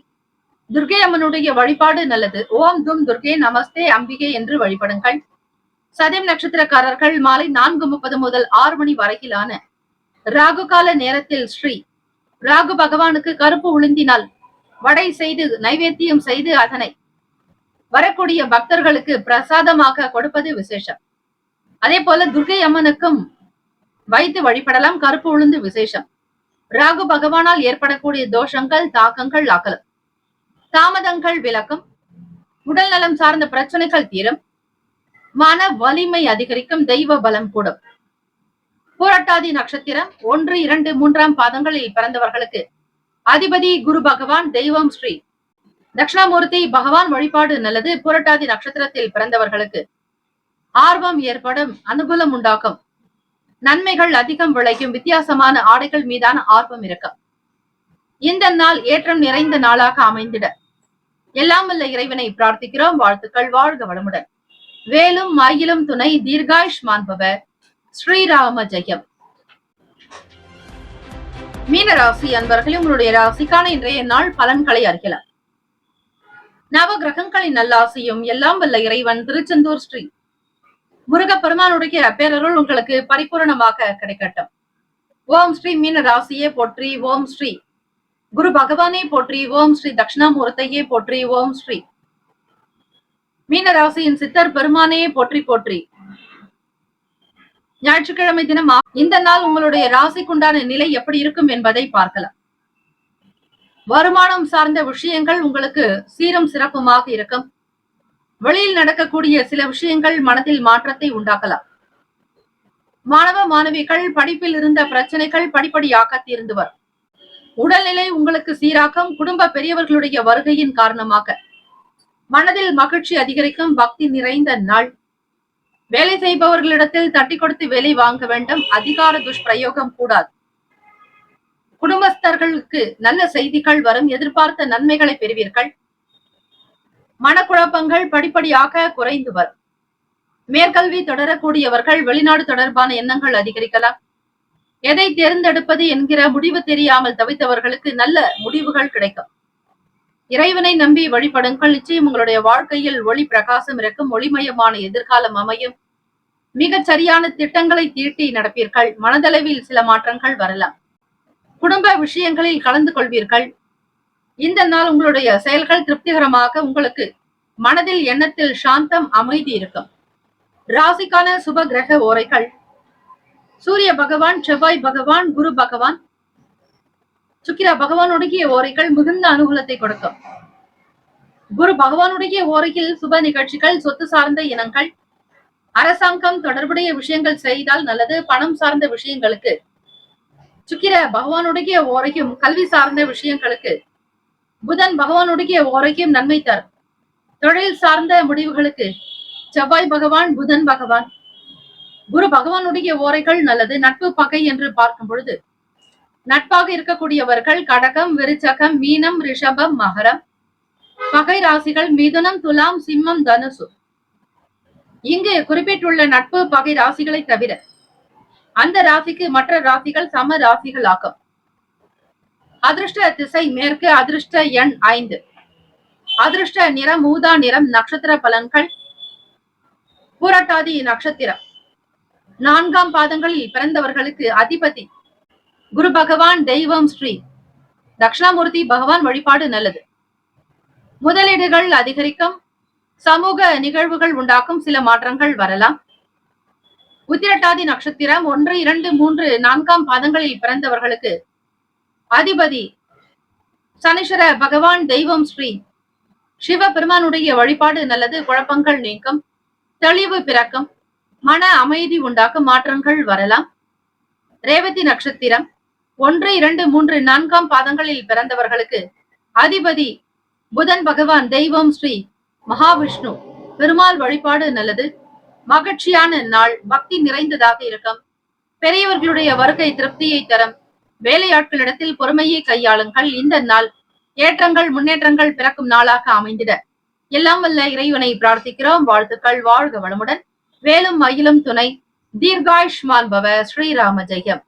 துர்கை அம்மனுடைய வழிபாடு நல்லது. ஓம் தும் துர்கே நமஸ்தே அம்பிகை என்று வழிபடுங்கள். சதயம் நட்சத்திரக்காரர்கள் மாலை 4:30 முதல் 6 மணி வரையிலான ராகு கால நேரத்தில் ஸ்ரீ ராகு பகவானுக்கு கருப்பு உளுந்தினால் வடை செய்து நைவேத்தியம் செய்து அதனை வரக்கூடிய பக்தர்களுக்கு பிரசாதமாக கொடுப்பது விசேஷம். அதே போல துர்கை அம்மனுக்கும் வைத்து வழிபடலாம். கருப்பு உளுந்து விசேஷம். ராகு பகவானால் ஏற்படக்கூடிய தோஷங்கள், தாக்கங்கள் அகலும், தாமதங்கள் விலக்கும், உடல் நலம் சார்ந்த பிரச்சனைகள் தீரும், மன வலிமை அதிகரிக்கும், தெய்வ பலம் கூடும். பூரட்டாதி நட்சத்திரம் 1, 2, 3ஆம் பாதங்களில் பிறந்தவர்களுக்கு அதிபதி குரு பகவான், தெய்வம் ஸ்ரீ தட்சிணாமூர்த்தி பகவான் வழிபாடு நல்லது. பூரட்டாதி நட்சத்திரத்தில் பிறந்தவர்களுக்கு ஆர்வம் ஏற்படும், அனுகூலம் உண்டாக்கும், நன்மைகள் அதிகம் விளையும், வித்தியாசமான ஆடைகள் மீதான ஆர்வம் இருக்கும். இந்த நாள் ஏற்றம் நிறைந்த நாளாக அமைந்திட எல்லாம் வல்ல இறைவனை பிரார்த்திக்கிறோம். வாழ்த்துக்கள். வாழ்க வளமுடன். வேலும் மயிலும் துணை, தீர்காயுஷ்மான் பவ. ஸ்ரீராம ஜெயம். மீன ராசி அன்பர்களே, உங்களுடைய ராசிக்கான இன்றைய நாள் பலன்களை அறியலாம். நவ கிரகங்களின் நல்லாசியும் எல்லாம் வல்ல இறைவன் திருச்செந்தூர் ஸ்ரீ முருகப்பெருமானுடைய பேரருள் உங்களுக்கு பரிபூரணமாக கிடைக்கட்டும். ஓம் ஸ்ரீ மீன ராசியே போற்றி, ஓம் ஸ்ரீ குரு பகவானே போற்றி, ஓம் ஸ்ரீ தட்சிணாமூர்த்தியே போற்றி, ஓம் ஸ்ரீ மீன ராசியின் சித்தர் பெருமானே போற்றி போற்றி. ஞாயிற்றுக்கிழமை தினம் இந்த நாள் உங்களுடைய ராசிக்குண்டான நிலை எப்படி இருக்கும் என்பதை பார்க்கலாம். வருமானம் சார்ந்த விஷயங்கள் உங்களுக்கு சீரும் சிறப்புமாக இருக்கும். வெளியில் நடக்கக்கூடிய சில விஷயங்கள் மனதில் மாற்றத்தை உண்டாக்கலாம். மாணவ மாணவிகள் படிப்பில் இருந்த பிரச்சனைகள் படிப்படியாக தீர்ந்து வரும். உடல்நிலை உங்களுக்கு சீராக்கும். குடும்ப பெரியவர்களுடைய வருகையின் காரணமாக மனதில் மகிழ்ச்சி அதிகரிக்கும். பக்தி நிறைந்த நாள். வேலை செய்பவர்களிடத்தில் தட்டி கொடுத்து வேலை வாங்க வேண்டும். அதிகார துஷ்பிரயோகம் கூடாது. குடும்பஸ்தர்களுக்கு நல்ல செய்திகள் வரும். எதிர்பார்த்த நன்மைகளை பெறுவீர்கள். மனக்குழப்பங்கள் படிப்படியாக குறைந்து வரும். மேற்கல்வி தொடரக்கூடியவர்கள் வெளிநாடு தொடர்பான எண்ணங்கள் அதிகரிக்கலாம். எதை தேர்ந்தெடுப்பது என்கிற முடிவு தெரியாமல் தவித்தவர்களுக்கு நல்ல முடிவுகள் கிடைக்கும். இறைவனை நம்பி வழிபடுங்கள். நிச்சயம் உங்களுடைய வாழ்க்கையில் ஒளி பிரகாசம் இருக்கும். ஒளிமயமான எதிர்காலம் அமையும். மிகச் சரியான திட்டங்களை தீட்டி நடப்பீர்கள். மனதளவில் சில மாற்றங்கள் வரலாம். குடும்ப விஷயங்களில் கலந்து கொள்வீர்கள். இந்த நாள் உங்களுடைய செயல்கள் திருப்திகரமாக உங்களுக்கு மனதில் எண்ணத்தில் சாந்தம் அமைதி இருக்கும். ராசிக்கான சுப கிரக ஓரைகள் சூரிய பகவான், செவ்வாய் பகவான், குரு பகவான், சுக்கிர பகவானுடைய ஓரைகள் மிகுந்த அனுகூலத்தை கொடுக்கும். குரு பகவானுடைய ஓரையில் சுப நிகழ்ச்சிகள், சொத்து சார்ந்த இனங்கள், அரசாங்கம் தொடர்புடைய விஷயங்கள் செய்தால் நல்லது. பணம் சார்ந்த விஷயங்களுக்கு சுக்கிர பகவானுடைய ஓரையும், கல்வி சார்ந்த விஷயங்களுக்கு புதன் பகவானுடைய ஓரையும் நன்மை தரும். தொழில் சார்ந்த முடிவுகளுக்கு செவ்வாய் பகவான், புதன் பகவான், குரு பகவானுடைய ஓரைகள் நல்லது. நட்பு பகை என்று பார்க்கும் பொழுது நட்பாக இருக்கக்கூடியவர்கள் கடகம், விருச்சகம், மீனம், ரிஷபம், மகரம். பகை ராசிகள் மிதுனம், துலாம், சிம்மம், தனுசு. இங்கு குறிப்பிட்டுள்ள நட்பு பகை ராசிகளை தவிர அந்த ராசிக்கு மற்ற ராசிகள் சம ராசிகள் ஆகும். அதிர்ஷ்ட திசை மேற்கு. அதிர்ஷ்ட எண் 5. அதிர்ஷ்ட நிறம் ஊதா நிறம். நட்சத்திர பலன்கள் பூரட்டாதி நட்சத்திரம் 4ஆம் பாதங்களில் பிறந்தவர்களுக்கு அதிபதி குரு பகவான், தெய்வம் ஸ்ரீ தட்சிணாமூர்த்தி பகவான் வழிபாடு நல்லது. முதலீடுகள் அதிகரிக்கும். சமூக நிகழ்வுகள் உண்டாக்கும். சில மாற்றங்கள் வரலாம். உத்திரட்டாதி நட்சத்திரம் 1, 2, 3, 4ஆம் பாதங்களில் பிறந்தவர்களுக்கு அதிபதி சனீஸ்வர பகவான், தெய்வம் ஸ்ரீ சிவபெருமானுடைய வழிபாடு நல்லது. குழப்பங்கள் நீக்கும். தெளிவு பிறக்கும். மன அமைதி உண்டாக்கும். மாற்றங்கள் வரலாம். ரேவதி நட்சத்திரம் 1, 2, 3, 4ஆம் பாதங்களில் பிறந்தவர்களுக்கு அதிபதி புதன் பகவான், தெய்வம் ஸ்ரீ மகாவிஷ்ணு, பெருமாள் வழிபாடு நல்லது. மகிழ்ச்சியான நாள், பக்தி நிறைந்ததாக இருக்கும். பெரியவர்களுடைய வருகை திருப்தியை தரும். வேலையாட்களிடத்தில் பொறுமையை கையாளுங்கள். இந்த நாள் ஏற்றங்கள் முன்னேற்றங்கள் பிறக்கும் நாளாக அமைந்திட எல்லாம் வல்ல இறைவனை பிரார்த்திக்கிறோம். வாழ்த்துக்கள். வாழ்க வளமுடன். வேலும் மயிலும் துணை. தீர்காயுஷ்மான் பவ. ஸ்ரீராம ஜெயம்.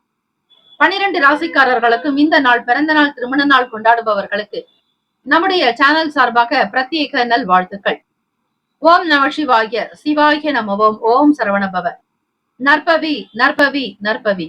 12 ராசிக்காரர்களுக்கும் இந்த நாள் பிறந்த நாள், திருமண நாள் கொண்டாடுபவர்களுக்கு நம்முடைய சேனல் சார்பாக பிரத்யேக நல் வாழ்த்துக்கள். ஓம் நம சிவாய. சிவாய நமவோம். ஓம் சரவண பவ. நற்பவி நற்பவி நற்பவி.